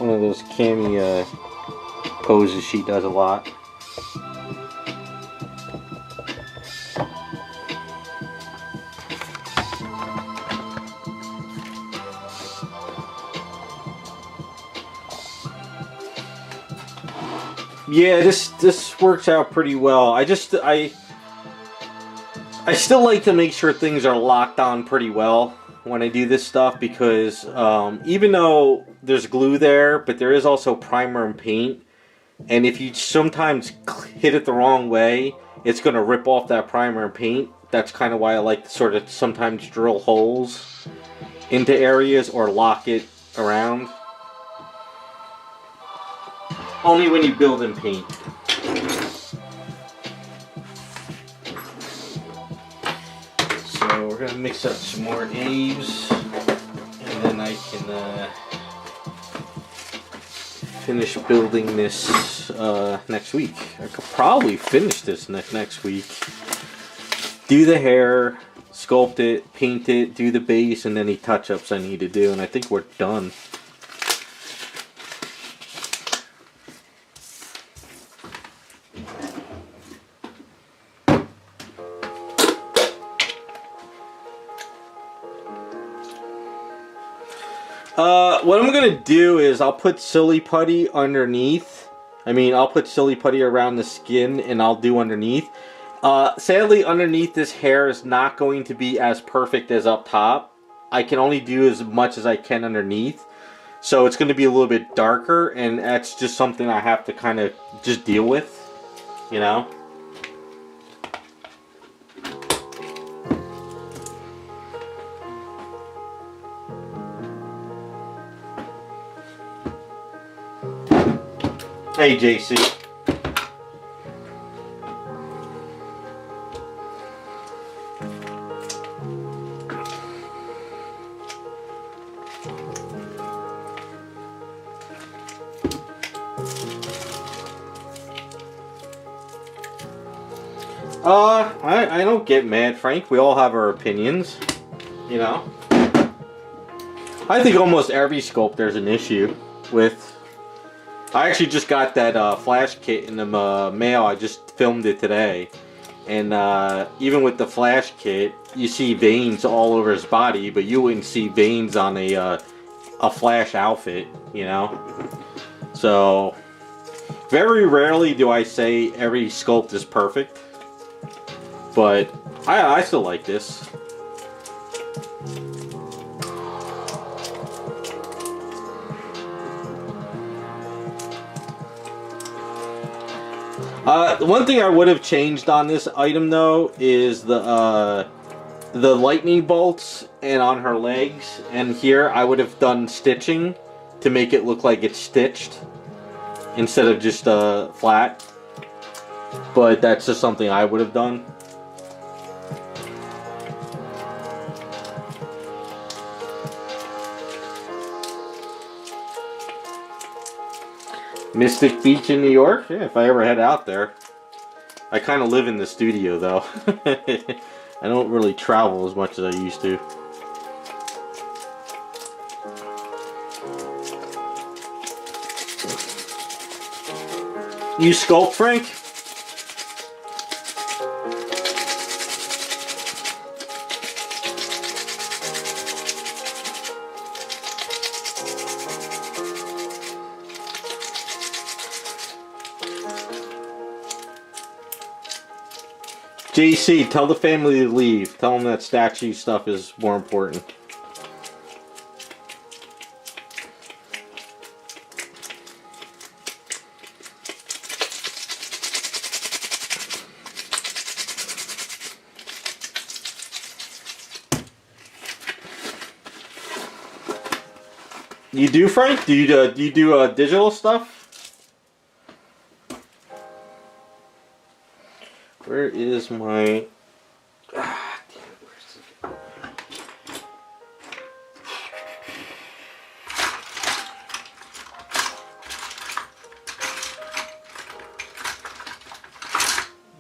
one of those cami poses she does a lot. Yeah, this works out pretty well. I still like to make sure things are locked on pretty well when I do this stuff, because even though there's glue there, but there is also primer and paint, and if you sometimes hit it the wrong way, it's going to rip off that primer and paint. That's kind of why I like to sort of sometimes drill holes into areas or lock it around. Only when you build and paint. So we're going to mix up some more A's, and then I can finish building this next week. I could probably finish this next week. Do the hair, sculpt it, paint it, do the base, and any touch-ups I need to do, and I think we're done. What I'm gonna do is I'll put silly putty underneath. I'll put silly putty around the skin, and I'll do underneath. Sadly, underneath this hair is not going to be as perfect as up top. I can only do as much as I can underneath. So it's going to be a little bit darker, and that's just something I have to kind of just deal with, you know? Hey, JC. I don't get mad, Frank. We all have our opinions, you know? I think almost every sculpt there's an issue with. I actually just got that flash kit in the mail. I just filmed it today. And even with the flash kit, you see veins all over his body, but you wouldn't see veins on a flash outfit, you know? So, very rarely do I say every sculpt is perfect. But I still like this. One thing I would have changed on this item though is the lightning bolts and on her legs, and here I would have done stitching to make it look like it's stitched instead of just flat. But that's just something I would have done. Mystic Beach in New York? Yeah, if I ever head out there. I kind of live in the studio though. I don't really travel as much as I used to. You sculpt, Frank? JC, tell the family to leave. Tell them that statue stuff is more important. You do, Frank? Do you do digital stuff? Where is my... Ah, damn it, where's it?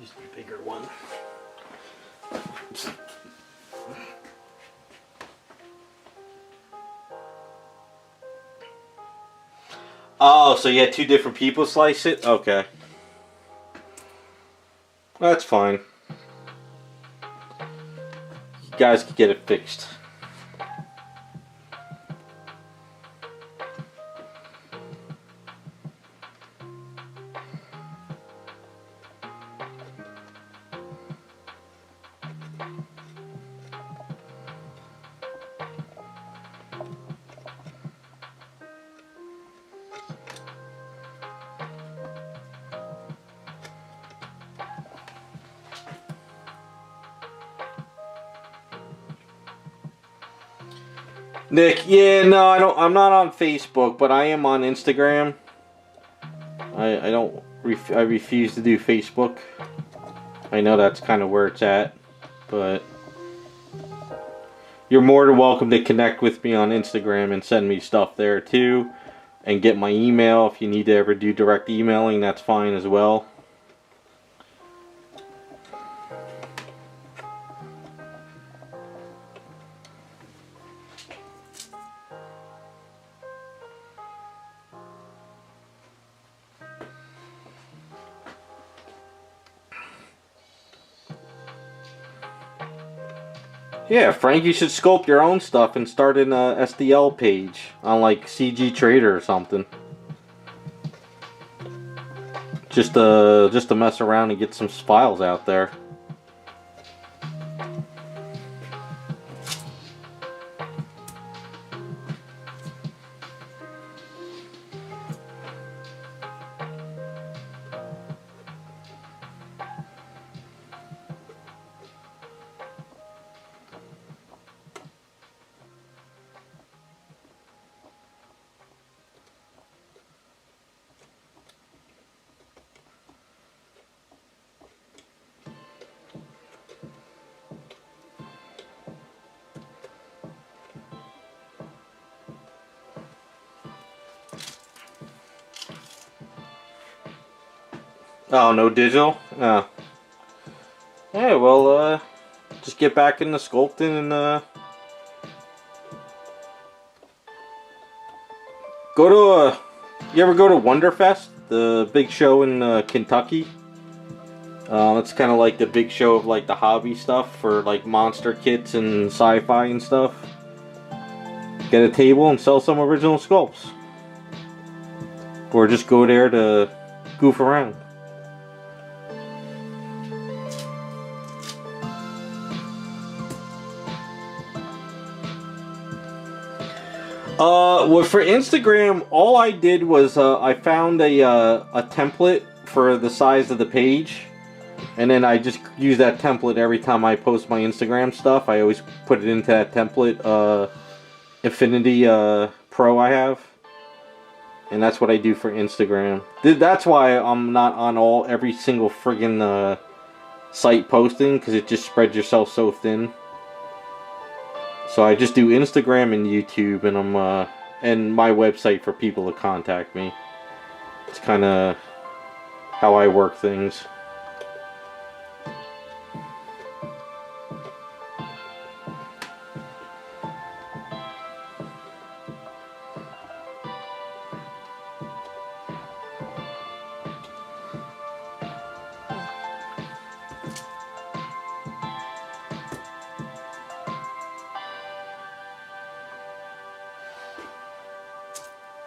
Use the bigger one. Oh, so you had 2 different people slice it? Okay. That's fine. You guys can get it fixed. Nick, yeah, no, I don't. I'm not on Facebook, but I am on Instagram. I don't. I refuse to do Facebook. I know that's kind of where it's at, but you're more than welcome to connect with me on Instagram and send me stuff there too, and get my email if you need to ever do direct emailing. That's fine as well. Yeah, Frank, you should sculpt your own stuff and start an SDL page on like CG Trader or something. Just to mess around and get some files out there. Oh, no digital? Oh. Yeah, well, just get back into sculpting and, go to, you ever go to Wonderfest? The big show in, Kentucky? It's kind of like the big show of, like, the hobby stuff for, like, monster kits and sci-fi and stuff. Get a table and sell some original sculpts. Or just go there to goof around. Well, for Instagram, all I did was I found a template for the size of the page, and then I just use that template every time I post my Instagram stuff. I always put it into that template, Infinity Pro I have, and that's what I do for Instagram. That's why I'm not on every single friggin' site posting, because it just spreads yourself so thin. So I just do Instagram and YouTube, and and my website for people to contact me. It's kind of how I work things.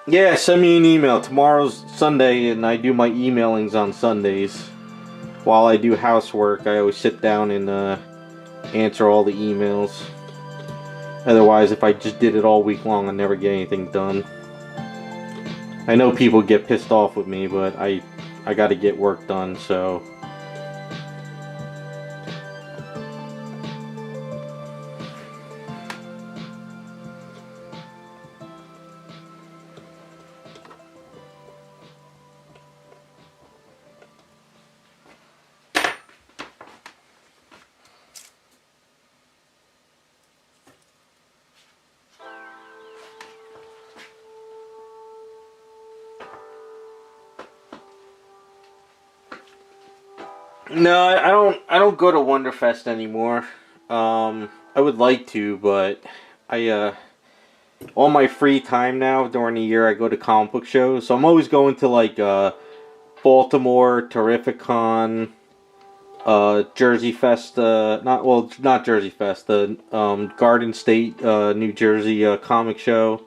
Yeah, send me an email. Tomorrow's Sunday, and I do my emailings on Sundays. While I do housework, I always sit down and answer all the emails. Otherwise, if I just did it all week long, I'd never get anything done. I know people get pissed off with me, but I gotta get work done, so... No, I don't go to Wonderfest anymore. I would like to, but I all my free time now during the year I go to comic book shows. So I'm always going to like Baltimore, Terrificon, Jersey Fest, not Jersey Fest, the Garden State, New Jersey comic show.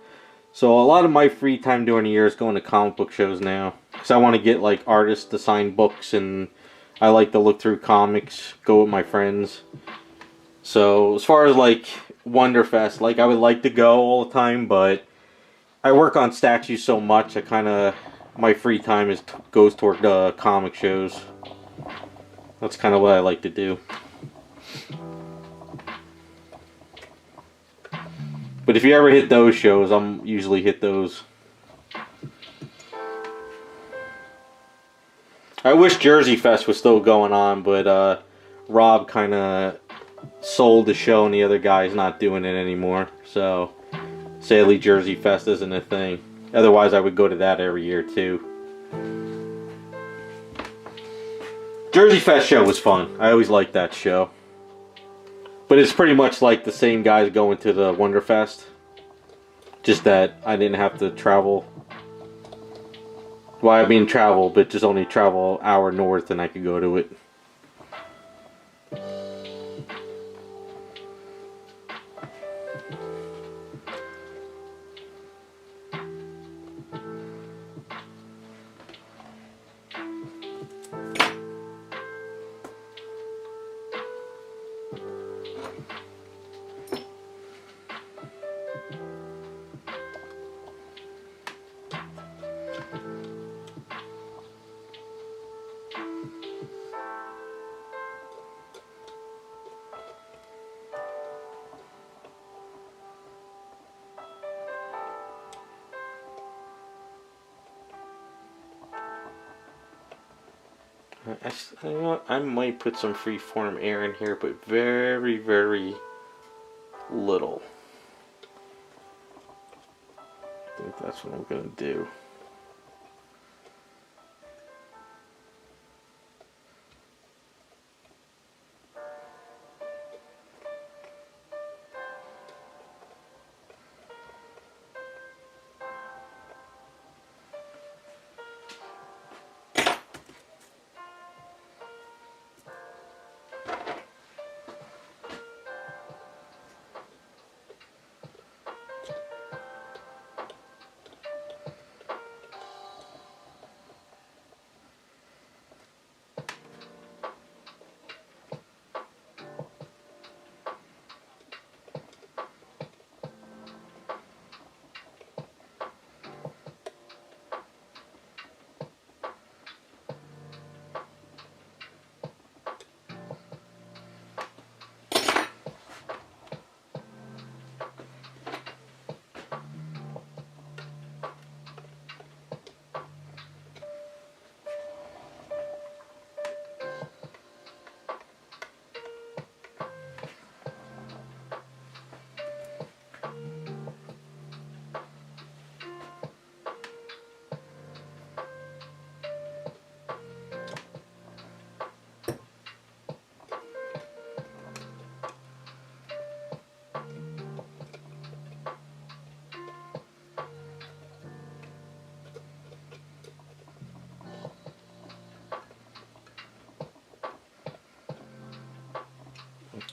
So a lot of my free time during the year is going to comic book shows now, because I want to get like artists to sign books, and I like to look through comics, go with my friends. So as far as like Wonderfest, like I would like to go all the time, but I work on statues so much, I kind of my free time goes toward comic shows. That's kind of what I like to do. But if you ever hit those shows, I'm usually hit those. I wish Jersey Fest was still going on, but Rob kind of sold the show and the other guy's not doing it anymore. So sadly, Jersey Fest isn't a thing. Otherwise, I would go to that every year too. Jersey Fest show was fun. I always liked that show. But it's pretty much like the same guys going to the Wonderfest. Just that I didn't have to travel. Well, I mean travel, but just only travel an hour north and I could go to it. You know what? I might put some freeform air in here, but very, very little. I think that's what I'm going to do.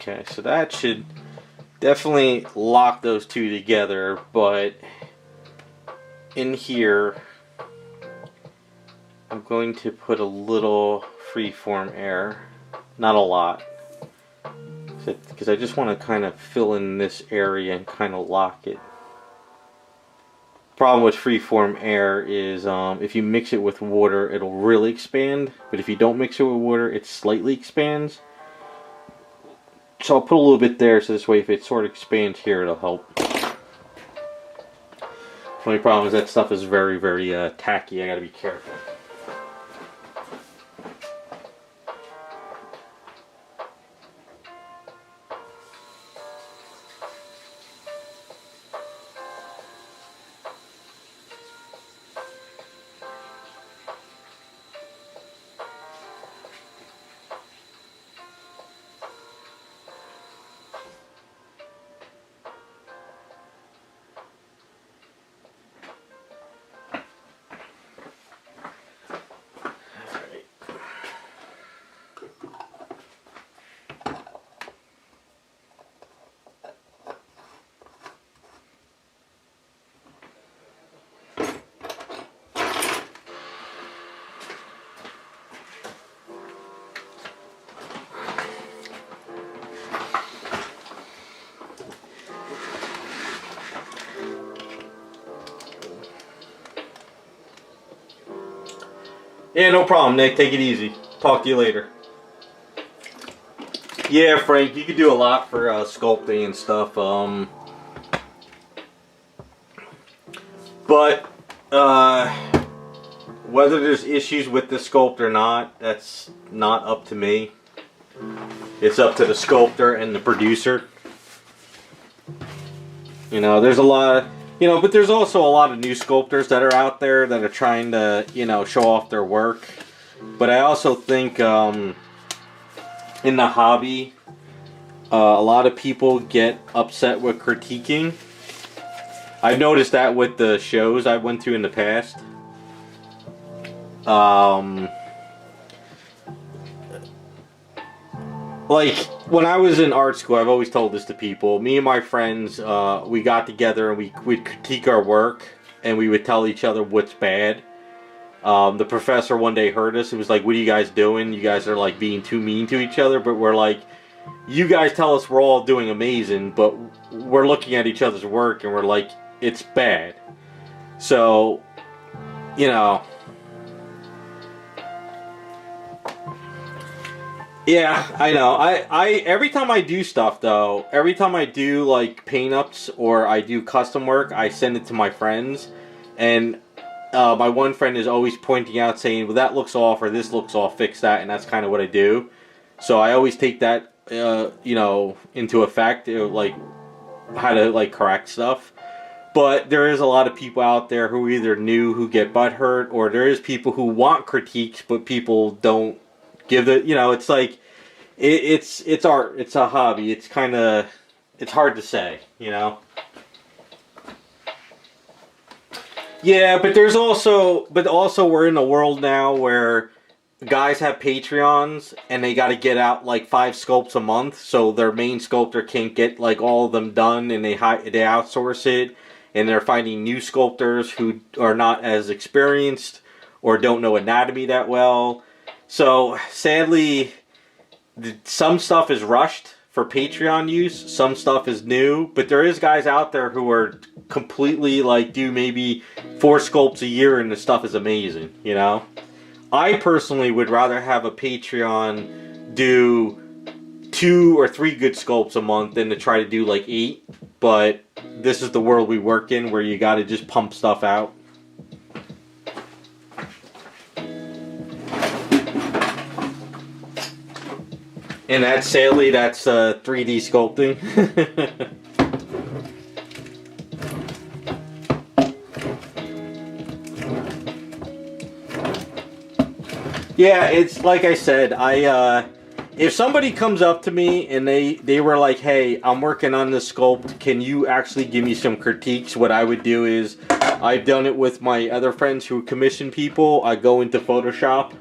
Okay, so that should definitely lock those two together, but in here I'm going to put a little freeform air, not a lot, because I just want to kind of fill in this area and kind of lock it. Problem with freeform air is if you mix it with water, it'll really expand, but if you don't mix it with water, it slightly expands. So I'll put a little bit there, so this way if it sort of expands here, it'll help. The only problem is that stuff is very, very tacky. I gotta be careful. Yeah, no problem, Nick. Take it easy. Talk to you later. Yeah, Frank, you could do a lot for sculpting and stuff. But whether there's issues with the sculpt or not, that's not up to me. It's up to the sculptor and the producer. You know, there's a lot of, but there's also a lot of new sculptors that are out there that are trying to, show off their work. But I also think in the hobby, a lot of people get upset with critiquing. I've noticed that with the shows I went to in the past. Like, when I was in art school, I've always told this to people. Me and my friends, we got together and we'd critique our work, and we would tell each other what's bad. The professor one day heard us and was like, "What are you guys doing? You guys are like being too mean to each other." But we're like, you guys tell us we're all doing amazing, but we're looking at each other's work and we're like, it's bad. So, yeah, I know. I every time I do stuff though, every time I do like paint ups or I do custom work, I send it to my friends, and my one friend is always pointing out, saying, "Well, that looks off," or "This looks off. Fix that." And that's kind of what I do. So I always take that, into effect, like how to like correct stuff. But there is a lot of people out there who either new who get butthurt, or there is people who want critiques, but people don't give the. It's like it's art. It's a hobby. It's it's hard to say. Yeah, but also we're in a world now where guys have Patreons and they got to get out like 5 sculpts a month, so their main sculptor can't get like all of them done, and they outsource it, and they're finding new sculptors who are not as experienced or don't know anatomy that well. So sadly, some stuff is rushed for Patreon use, some stuff is new, but there is guys out there who are completely like do maybe 4 sculpts a year and the stuff is amazing. I personally would rather have a Patreon do 2 or 3 good sculpts a month than to try to do like 8. But this is the world we work in, where you got to just pump stuff out. And sadly, that's 3D sculpting. Yeah, it's like I said, if somebody comes up to me and they were like, "Hey, I'm working on this sculpt, can you actually give me some critiques?" What I would do is, I've done it with my other friends who commission people. I go into Photoshop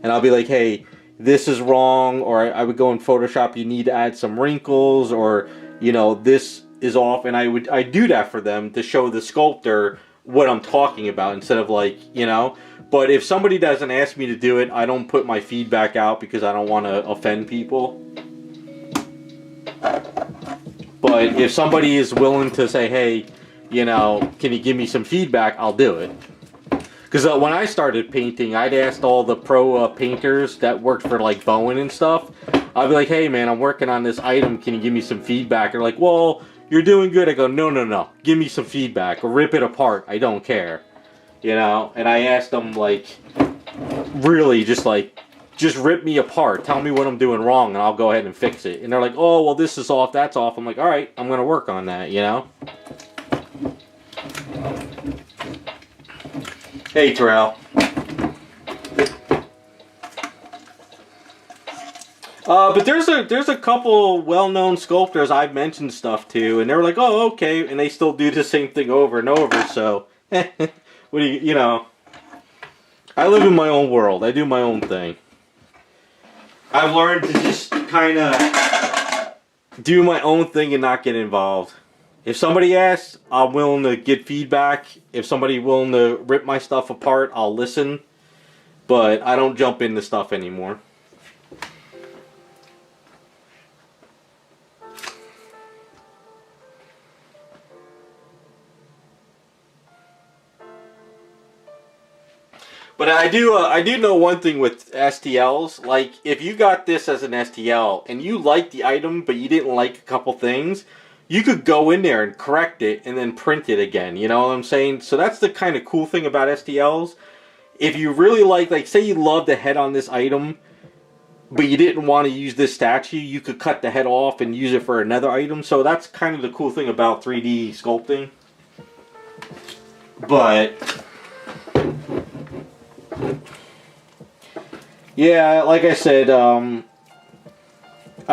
and I'll be like, "Hey, this is wrong," or I would go in Photoshop, "You need to add some wrinkles," or this is off, and I do that for them to show the sculptor what I'm talking about, instead of like, But if somebody doesn't ask me to do it, I don't put my feedback out because I don't want to offend people. But if somebody is willing to say, "Hey, can you give me some feedback?" I'll do it. Because when I started painting, I'd asked all the pro painters that worked for like Bowen and stuff. I'd be like, "Hey man, I'm working on this item. Can you give me some feedback?" They're like, "Well, you're doing good." I go, "No. Give me some feedback. Or rip it apart. I don't care." And I asked them, like, really, just rip me apart. Tell me what I'm doing wrong, and I'll go ahead and fix it. And they're like, "Oh, well, this is off, that's off." I'm like, "All right, I'm going to work on that, Hey, Terrell. But there's a couple well-known sculptors I've mentioned stuff to, and they're like, "Oh, okay," and they still do the same thing over and over, so... What do I live in my own world. I do my own thing. I've learned to just kind of do my own thing and not get involved. If somebody asks, I'm willing to get feedback. If somebody's willing to rip my stuff apart, I'll listen. But I don't jump into stuff anymore. But I do know one thing with STLs. Like, if you got this as an STL and you liked the item, but you didn't like a couple things, you could go in there and correct it and then print it again. You know what I'm saying? So that's the kind of cool thing about STLs. If you really like, say you love the head on this item, but you didn't want to use this statue, you could cut the head off and use it for another item. So that's kind of the cool thing about 3D sculpting. But yeah, like I said, I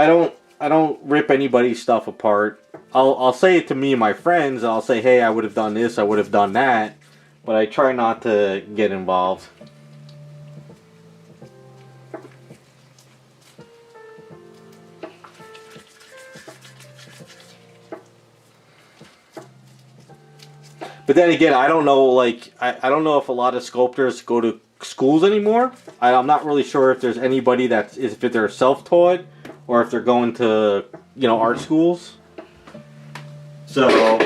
don't rip anybody's stuff apart. I'll say it to me and my friends. I'll say, hey, I would have done this, I would have done that, but I try not to get involved. But then again, I don't know. Like, I don't know if a lot of sculptors go to schools anymore. I'm not really sure if there's anybody if they're self-taught or if they're going to, you know, art schools. So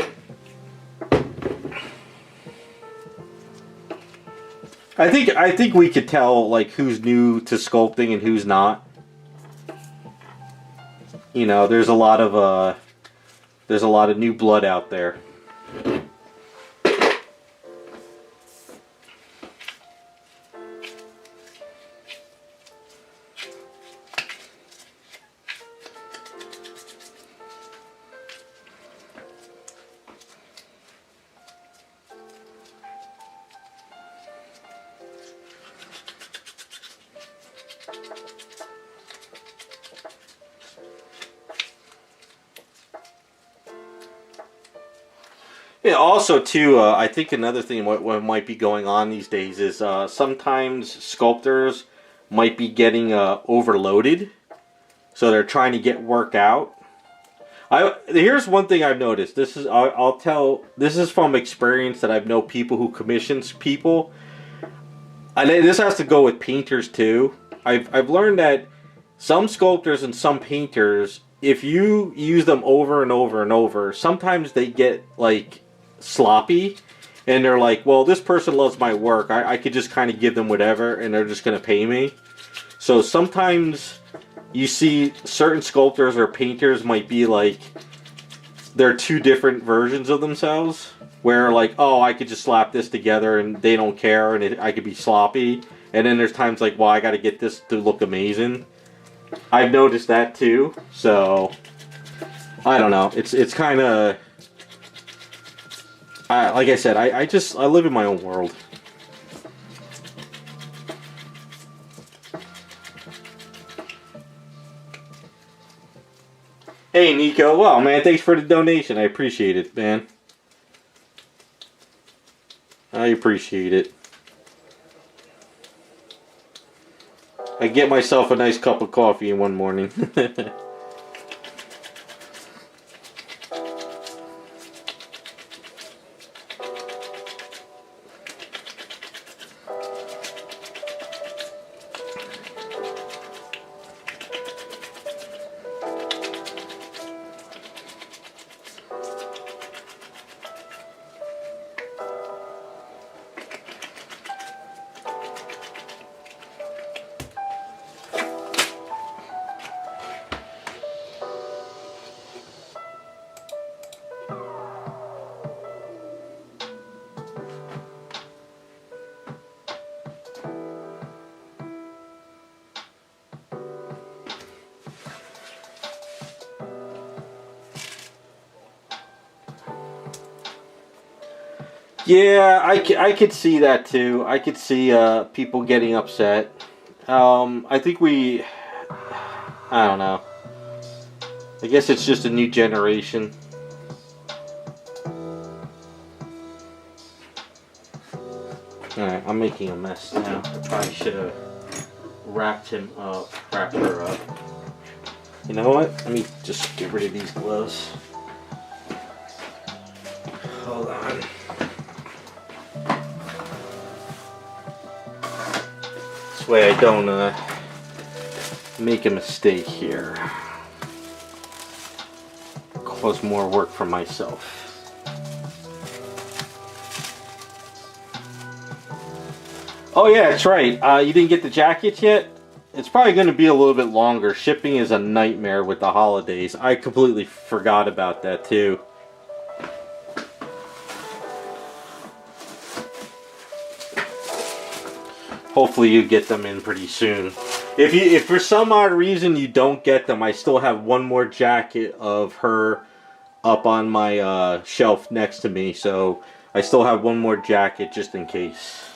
I think we could tell like who's new to sculpting and who's not. You know, there's a lot of new blood out there. Yeah, also too, I think another thing what might be going on these days is sometimes sculptors might be getting overloaded, so they're trying to get work out. Here's one thing I've noticed. This is from experience that I've known people who commissions people. This has to go with painters too. I've learned that some sculptors and some painters, if you use them over and over and over, sometimes they get like sloppy, and they're like, well, this person loves my work, I could just kind of give them whatever and they're just gonna pay me. So sometimes you see certain sculptors or painters might be like, they're two different versions of themselves, where like, oh, I could just slap this together and they don't care, and I could be sloppy. And then there's times like, well, I gotta get this to look amazing. I've noticed that too. So I don't know, it's kind of, like I said, I live in my own world. Hey, Nico. Well, man, thanks for the donation. I appreciate it, man. I appreciate it. I get myself a nice cup of coffee in one morning. Yeah, I could see that too. I could see people getting upset. I think I don't know. I guess it's just a new generation. Alright, I'm making a mess now. I probably should have wrapped her up. You know what? Let me just get rid of these gloves. Hold on. This way I don't make a mistake here. Cause more work for myself. Oh yeah, that's right. You didn't get the jackets yet? It's probably going to be a little bit longer. Shipping is a nightmare with the holidays. I completely forgot about that too. Hopefully you get them in pretty soon. If for some odd reason you don't get them, I still have one more jacket of her up on my shelf next to me. So I still have one more jacket just in case.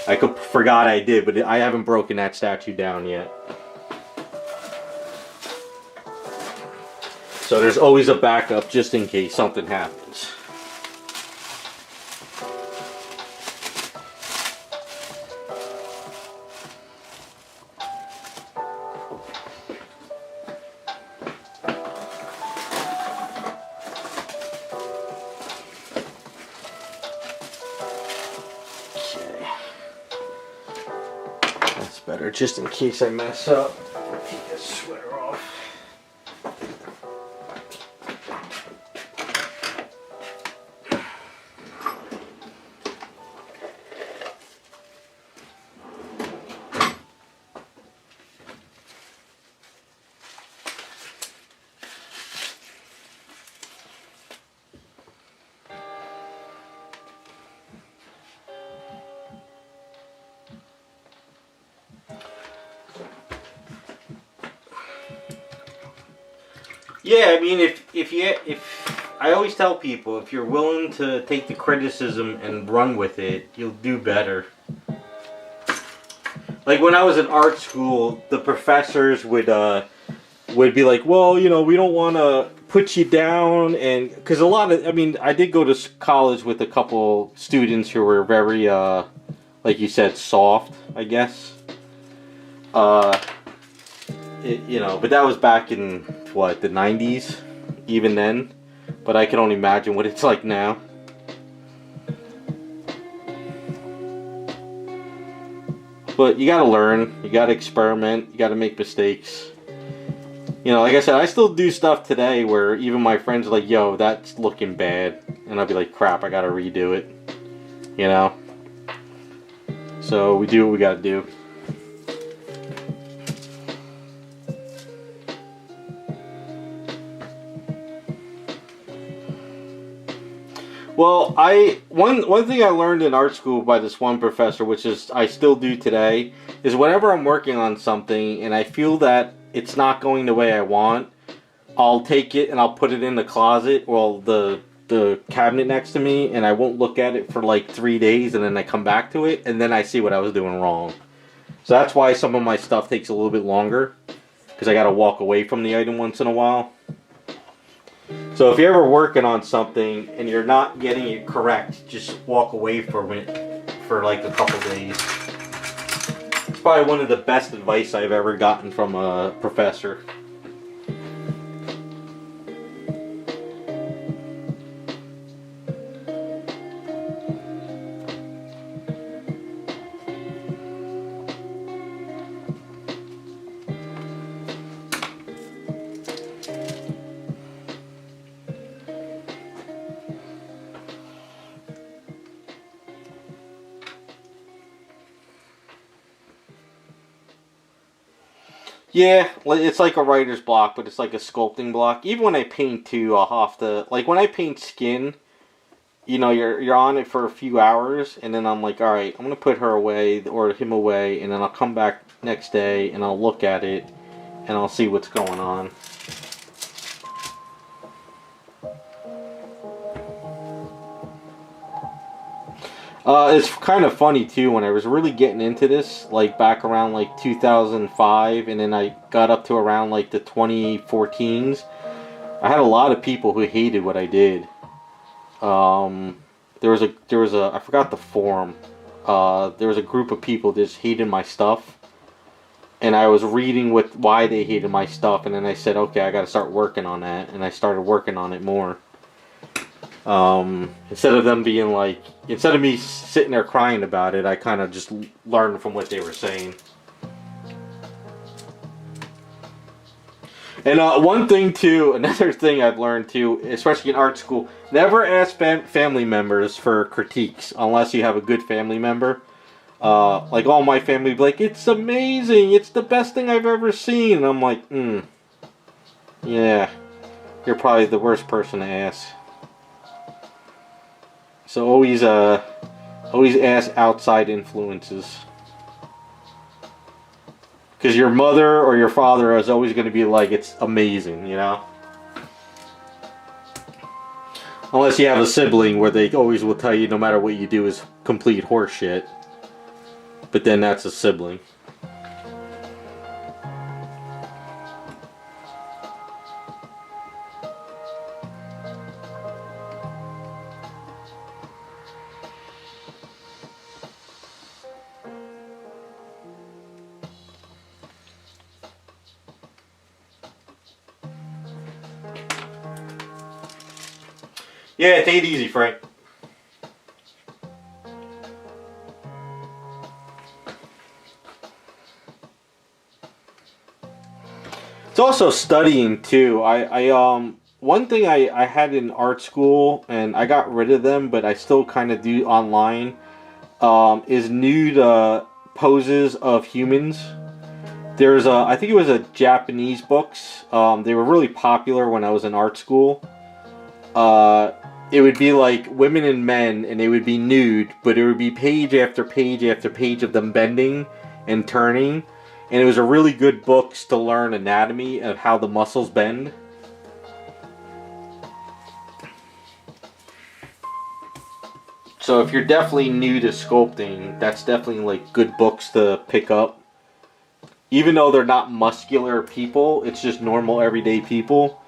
I forgot I did, but I haven't broken that statue down yet. So there's always a backup just in case something happens. Better just in case I mess up. Take this sweater off. Yeah, I mean, if I always tell people, if you're willing to take the criticism and run with it, you'll do better. Like when I was in art school, the professors would be like, well, you know, we don't want to put you down, and because a lot of, I mean, I did go to college with a couple students who were very, like you said, soft, I guess. You know, but that was back in, what, the 90s, even then. But I can only imagine what it's like now. But you gotta learn, you gotta experiment, you gotta make mistakes. You know, like I said, I still do stuff today where even my friends are like, yo, that's looking bad. And I'll be like, crap, I gotta redo it. You know? So we do what we gotta do. Well, one thing I learned in art school by this one professor, which is I still do today, is whenever I'm working on something and I feel that it's not going the way I want, I'll take it and I'll put it in the closet, well, the cabinet next to me, and I won't look at it for like 3 days, and then I come back to it, and then I see what I was doing wrong. So that's why some of my stuff takes a little bit longer, because I got to walk away from the item once in a while. So if you're ever working on something and you're not getting it correct, just walk away from it for like a couple days. It's probably one of the best advice I've ever gotten from a professor. Yeah, it's like a writer's block, but it's like a sculpting block. Even when I paint too, I'll have to, like when I paint skin, you know, you're on it for a few hours, and then I'm like, all right, I'm gonna put her away or him away, and then I'll come back next day and I'll look at it, and I'll see what's going on. It's kind of funny too, when I was really getting into this, like back around like 2005, and then I got up to around like the 2014s, I had a lot of people who hated what I did. There was a I forgot the forum. There was a group of people that just hated my stuff, and I was reading why they hated my stuff, and then I said, okay, I got to start working on that, and I started working on it more. Instead of them being like, instead of me sitting there crying about it, I kind of just learned from what they were saying. And one thing too, another thing I've learned too, especially in art school, never ask family members for critiques unless you have a good family member. like all my family would be like, it's amazing, it's the best thing I've ever seen. And I'm like, yeah, you're probably the worst person to ask. So always ask outside influences. Because your mother or your father is always going to be like, it's amazing, you know? Unless you have a sibling where they always will tell you no matter what you do is complete horseshit. But then that's a sibling. Yeah, take it easy, Frank. It's also studying too. One thing I had in art school and I got rid of them, but I still kind of do online. Is nude poses of humans. There's I think it was a Japanese books. They were really popular when I was in art school. It would be like women and men, and they would be nude, but it would be page after page after page of them bending and turning. And it was a really good books to learn anatomy of how the muscles bend. So if you're definitely new to sculpting, that's definitely like good books to pick up. Even though they're not muscular people, it's just normal everyday people.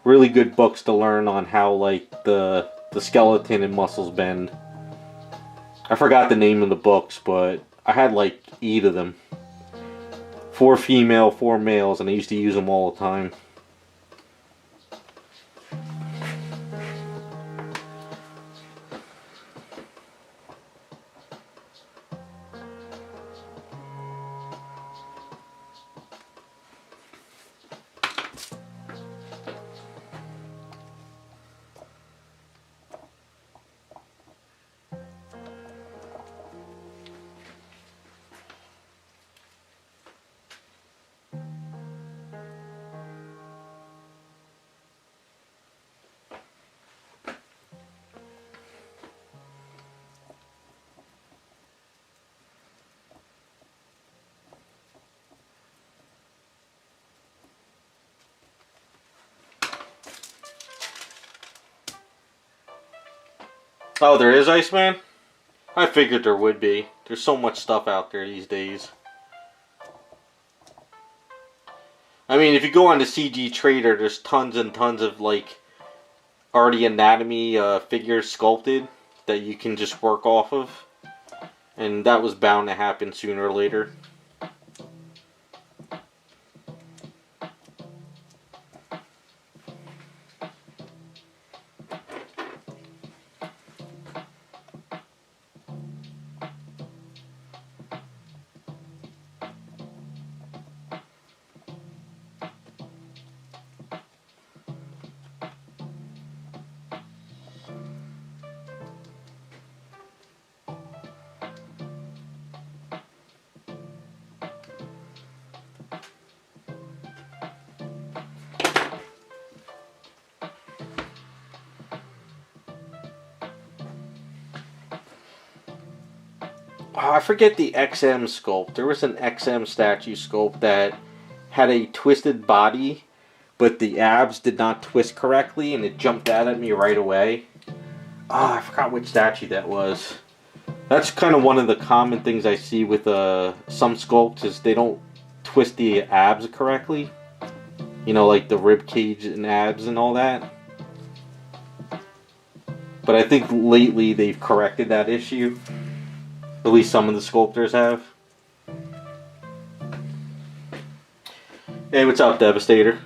Really good books to learn on how like the skeleton and muscles bend. I forgot the name of the books, but I had like 8 of them. 4 female, 4 males, and I used to use them all the time. Oh, there is Iceman? I figured there would be. There's so much stuff out there these days. I mean, if you go on to CG Trader, there's tons and tons of like already anatomy figures sculpted that you can just work off of. And that was bound to happen sooner or later. Oh, I forget the XM sculpt. There was an XM statue sculpt that had a twisted body, but the abs did not twist correctly, and it jumped out at me right away. Ah, I forgot which statue that was. That's kind of one of the common things I see with some sculpts is they don't twist the abs correctly. You know, like the rib cage and abs and all that. But I think lately they've corrected that issue. At least some of the sculptors have. Hey, what's up, Devastator?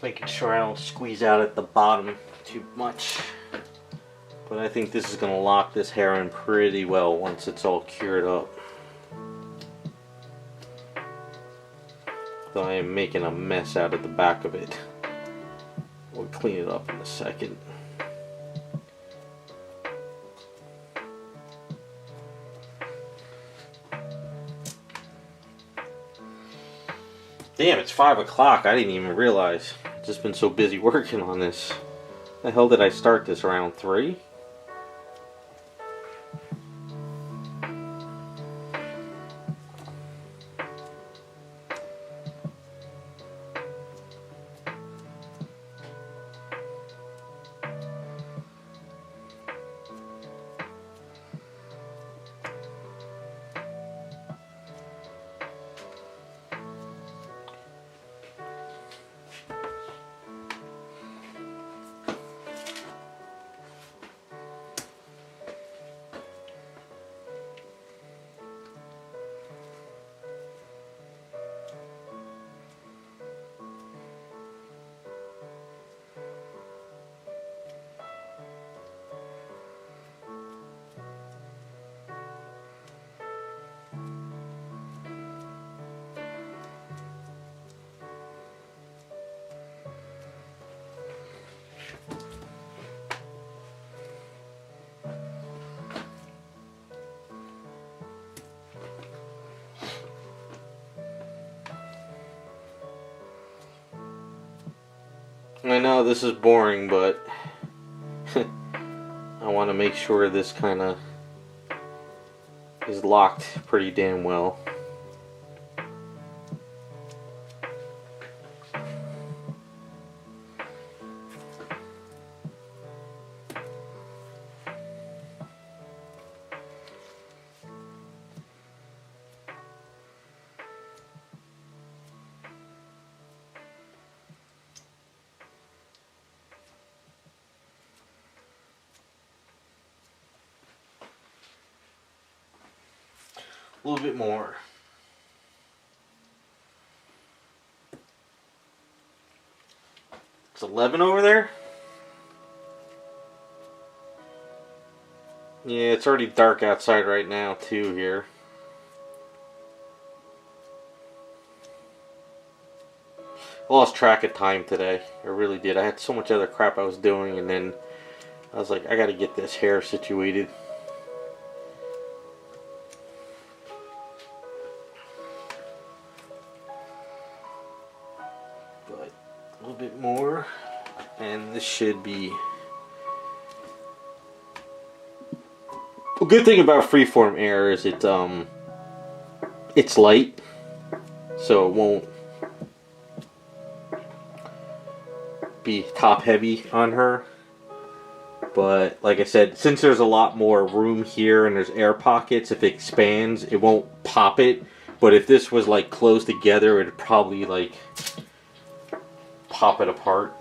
Just making sure I don't squeeze out at the bottom too much. But I think this is going to lock this hair in pretty well once it's all cured up. Though I am making a mess out of the back of it. We'll clean it up in a second. Damn, it's 5 o'clock. I didn't even realize. I've just been so busy working on this. The hell did I start this around 3? I know this is boring, but I want to make sure this kind of is locked pretty damn well. A little bit more. It's 11 over there? Yeah, it's already dark outside right now too here. I lost track of time today. I really did. I had so much other crap I was doing, and then I was like, I gotta get this hair situated. But a little bit more, and this should be... A good thing about freeform air is it's light, so it won't be top heavy on her. But like I said, since there's a lot more room here and there's air pockets, if it expands, it won't pop it. But if this was like closed together, it'd probably like pop it apart.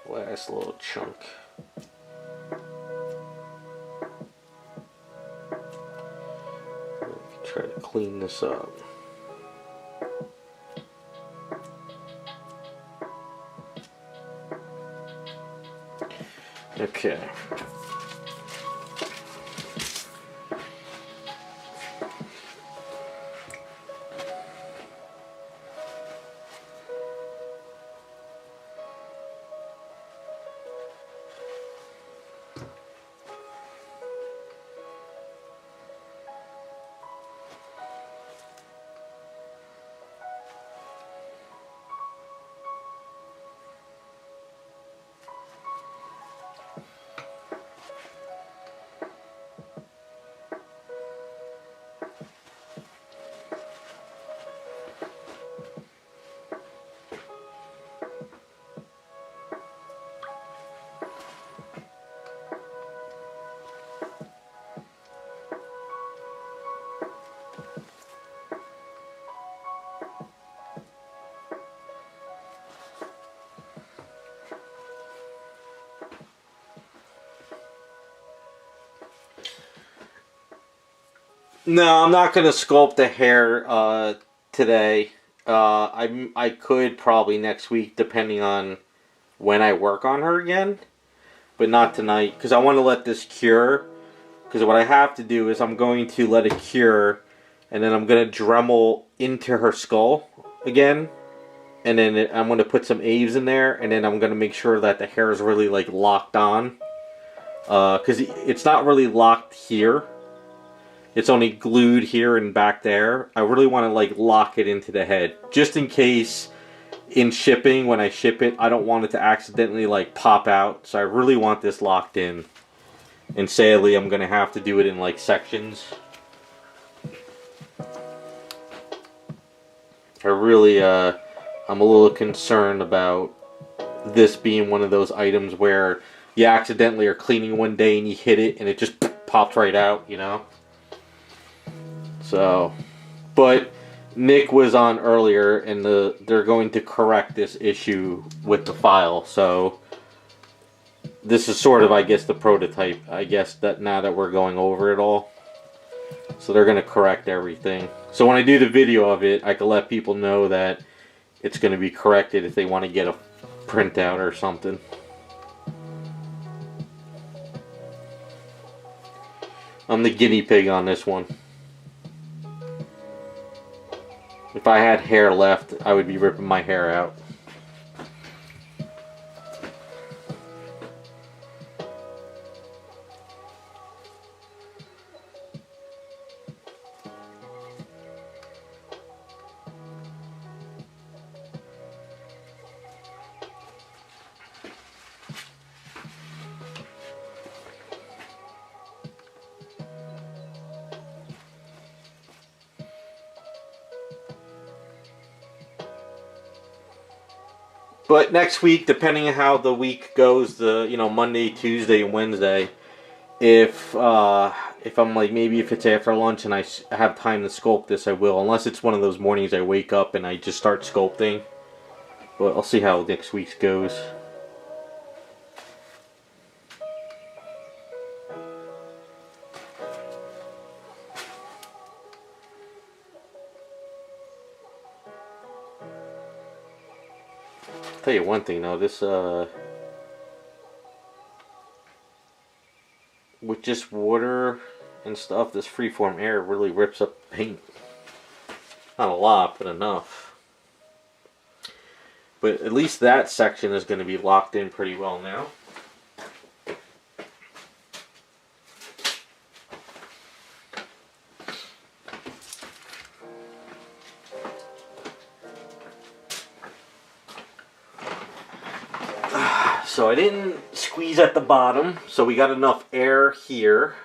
Last little chunk. Try to clean this up. Okay. No, I'm not gonna sculpt the hair today. I could probably next week, depending on when I work on her again, but not tonight because I want to let this cure. Because what I have to do is I'm going to let it cure, and then I'm gonna Dremel into her skull again, and then I'm gonna put some Aves in there, and then I'm gonna make sure that the hair is really like locked on. Because it's not really locked here. It's only glued here and back there. I really want to like lock it into the head. Just in case in shipping, when I ship it, I don't want it to accidentally like pop out. So I really want this locked in. And sadly, I'm going to have to do it in like sections. I really, I'm a little concerned about this being one of those items where you accidentally are cleaning one day and you hit it and it just pops right out, you know? So, but Nick was on earlier and they're going to correct this issue with the file. So, this is sort of, I guess, the prototype, I guess, that now that we're going over it all. So they're going to correct everything. So when I do the video of it, I can let people know that it's going to be corrected if they want to get a printout or something. I'm the guinea pig on this one. If I had hair left, I would be ripping my hair out. But next week, depending on how the week goes, Monday, Tuesday, and Wednesday, if I'm like, maybe if it's after lunch and I have time to sculpt this, I will. Unless it's one of those mornings I wake up and I just start sculpting. But I'll see how next week's goes. Tell you one thing though, this with just water and stuff, this freeform air really rips up paint. Not a lot, but enough. But at least that section is going to be locked in pretty well now. So I didn't squeeze at the bottom, so we got enough air here.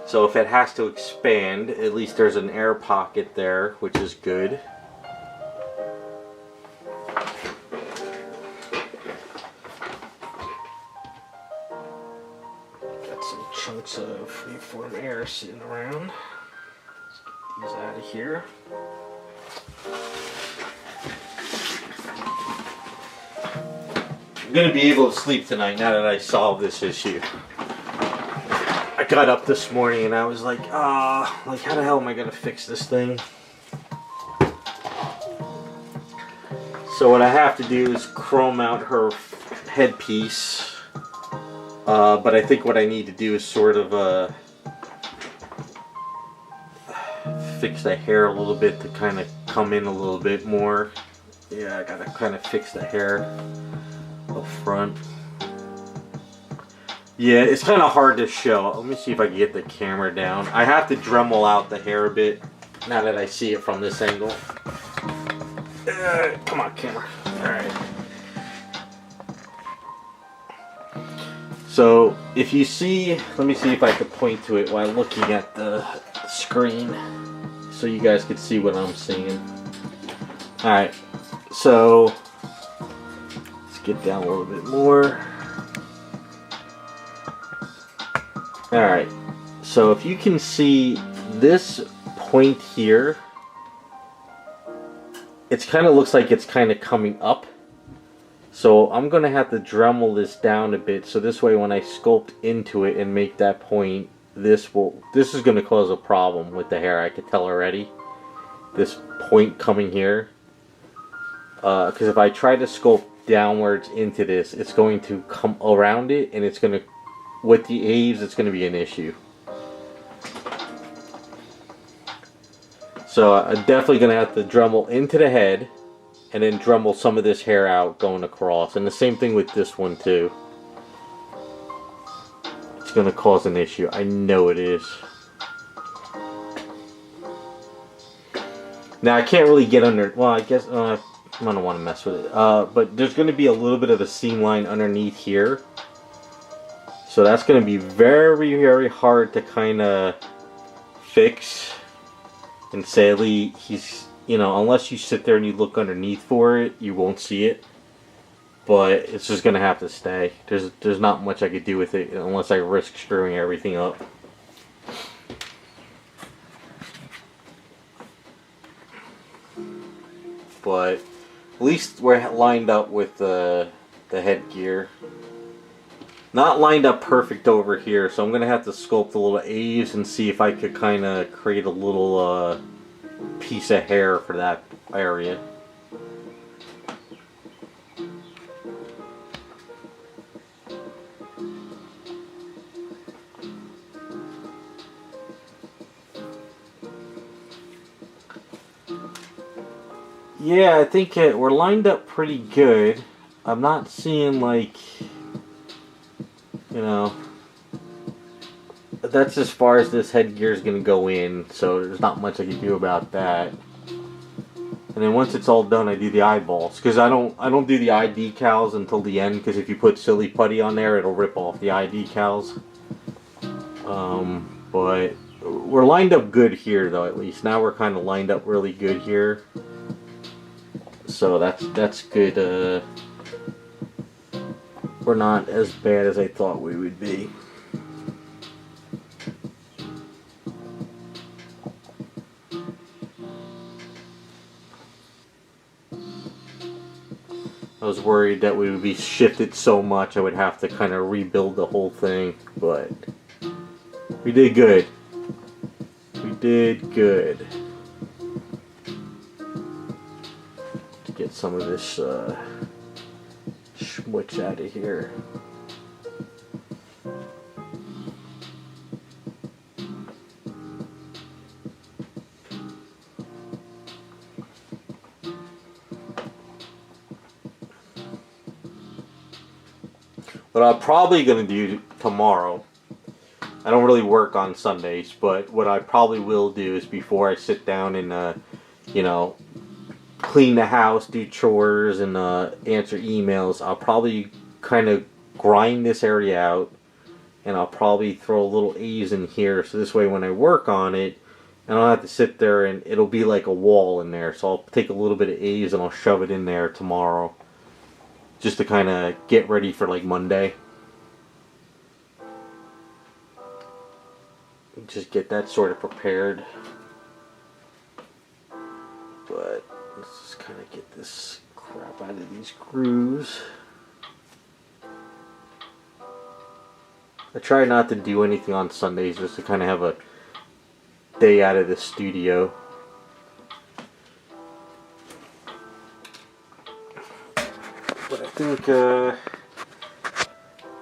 So if it has to expand, at least there's an air pocket there, which is good. Got some chunks of freeform air sitting around. Let's get these out of here. I'm gonna be able to sleep tonight now that I solved this issue. I got up this morning and I was like, how the hell am I gonna fix this thing? So what I have to do is chrome out her headpiece. But I think what I need to do is sort of fix the hair a little bit to kind of come in a little bit more. Yeah, I gotta kind of fix the hair up front. Yeah, it's kind of hard to show. Let me see if I can get the camera down. I have to Dremel out the hair a bit now that I see it from this angle. Come on, camera. Alright. So, if you see, let me see if I can point to it while looking at the screen so you guys can see what I'm seeing. Alright, so let's get down a little bit more. Alright, so if you can see this point here, it kind of looks like it's kind of coming up. So I'm going to have to Dremel this down a bit so this way when I sculpt into it and make that point, this is going to cause a problem with the hair. I could tell already. This point coming here, because if I try to sculpt downwards into this, it's going to come around it, and it's going to, with the Aves, it's going to be an issue. So I'm definitely going to have to Dremel into the head, and then Dremel some of this hair out going across. And the same thing with this one too. It's going to cause an issue. I know it is. Now I can't really get under, well I guess, I don't want to mess with it. But there's going to be a little bit of a seam line underneath here. So that's going to be very, very hard to kind of fix. And sadly, he's, you know, unless you sit there and you look underneath for it, you won't see it. But it's just going to have to stay. There's not much I could do with it unless I risk screwing everything up. But at least we're lined up with the headgear. Not lined up perfect over here, so I'm going to have to sculpt a little Aves and see if I could kind of create a little piece of hair for that area. Yeah, I think we're lined up pretty good. I'm not seeing, like, you know, that's as far as this headgear is going to go in, so there's not much I can do about that. And then once it's all done, I do the eyeballs, because I don't do the eye decals until the end, because if you put silly putty on there, it'll rip off the eye decals. But we're lined up good here, though. At least now we're kind of lined up really good here. So that's good. We're not as bad as I thought we would be. I was worried that we would be shifted so much I would have to kind of rebuild the whole thing, but we did good. We did good. To get some of this schmutz out of here. What I'm probably going to do tomorrow, I don't really work on Sundays, but what I probably will do is before I sit down and, you know, clean the house, do chores, and answer emails, I'll probably kind of grind this area out, and I'll probably throw a little A's in here, so this way when I work on it, I don't have to sit there and it'll be like a wall in there. So I'll take a little bit of A's and I'll shove it in there tomorrow, just to kind of get ready for like Monday. Just get that sort of prepared. But let's just kind of get this crap out of these grooves. I try not to do anything on Sundays, just to kind of have a day out of the studio. But I think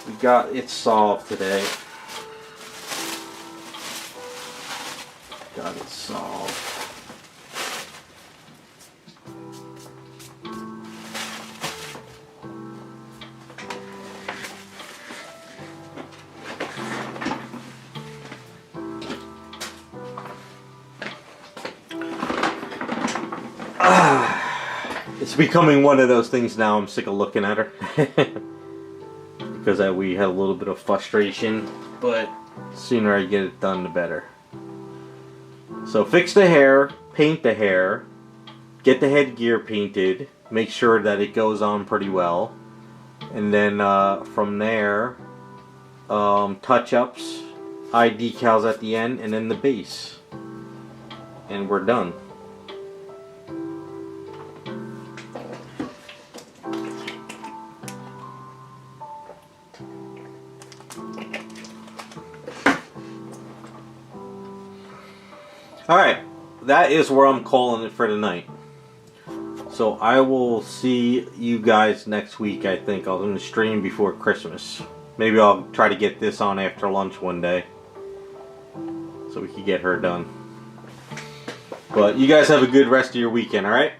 we got it solved today. Got it solved. It's becoming one of those things now. I'm sick of looking at her. Because we had a little bit of frustration, but the sooner I get it done, the better. So fix the hair, paint the hair, get the headgear painted, make sure that it goes on pretty well, and then from there, touch-ups, eye decals at the end, and then the base. And we're done. Alright, that is where I'm calling it for tonight. So I will see you guys next week, I think. I'll do a stream before Christmas. Maybe I'll try to get this on after lunch one day, so we can get her done. But you guys have a good rest of your weekend, alright?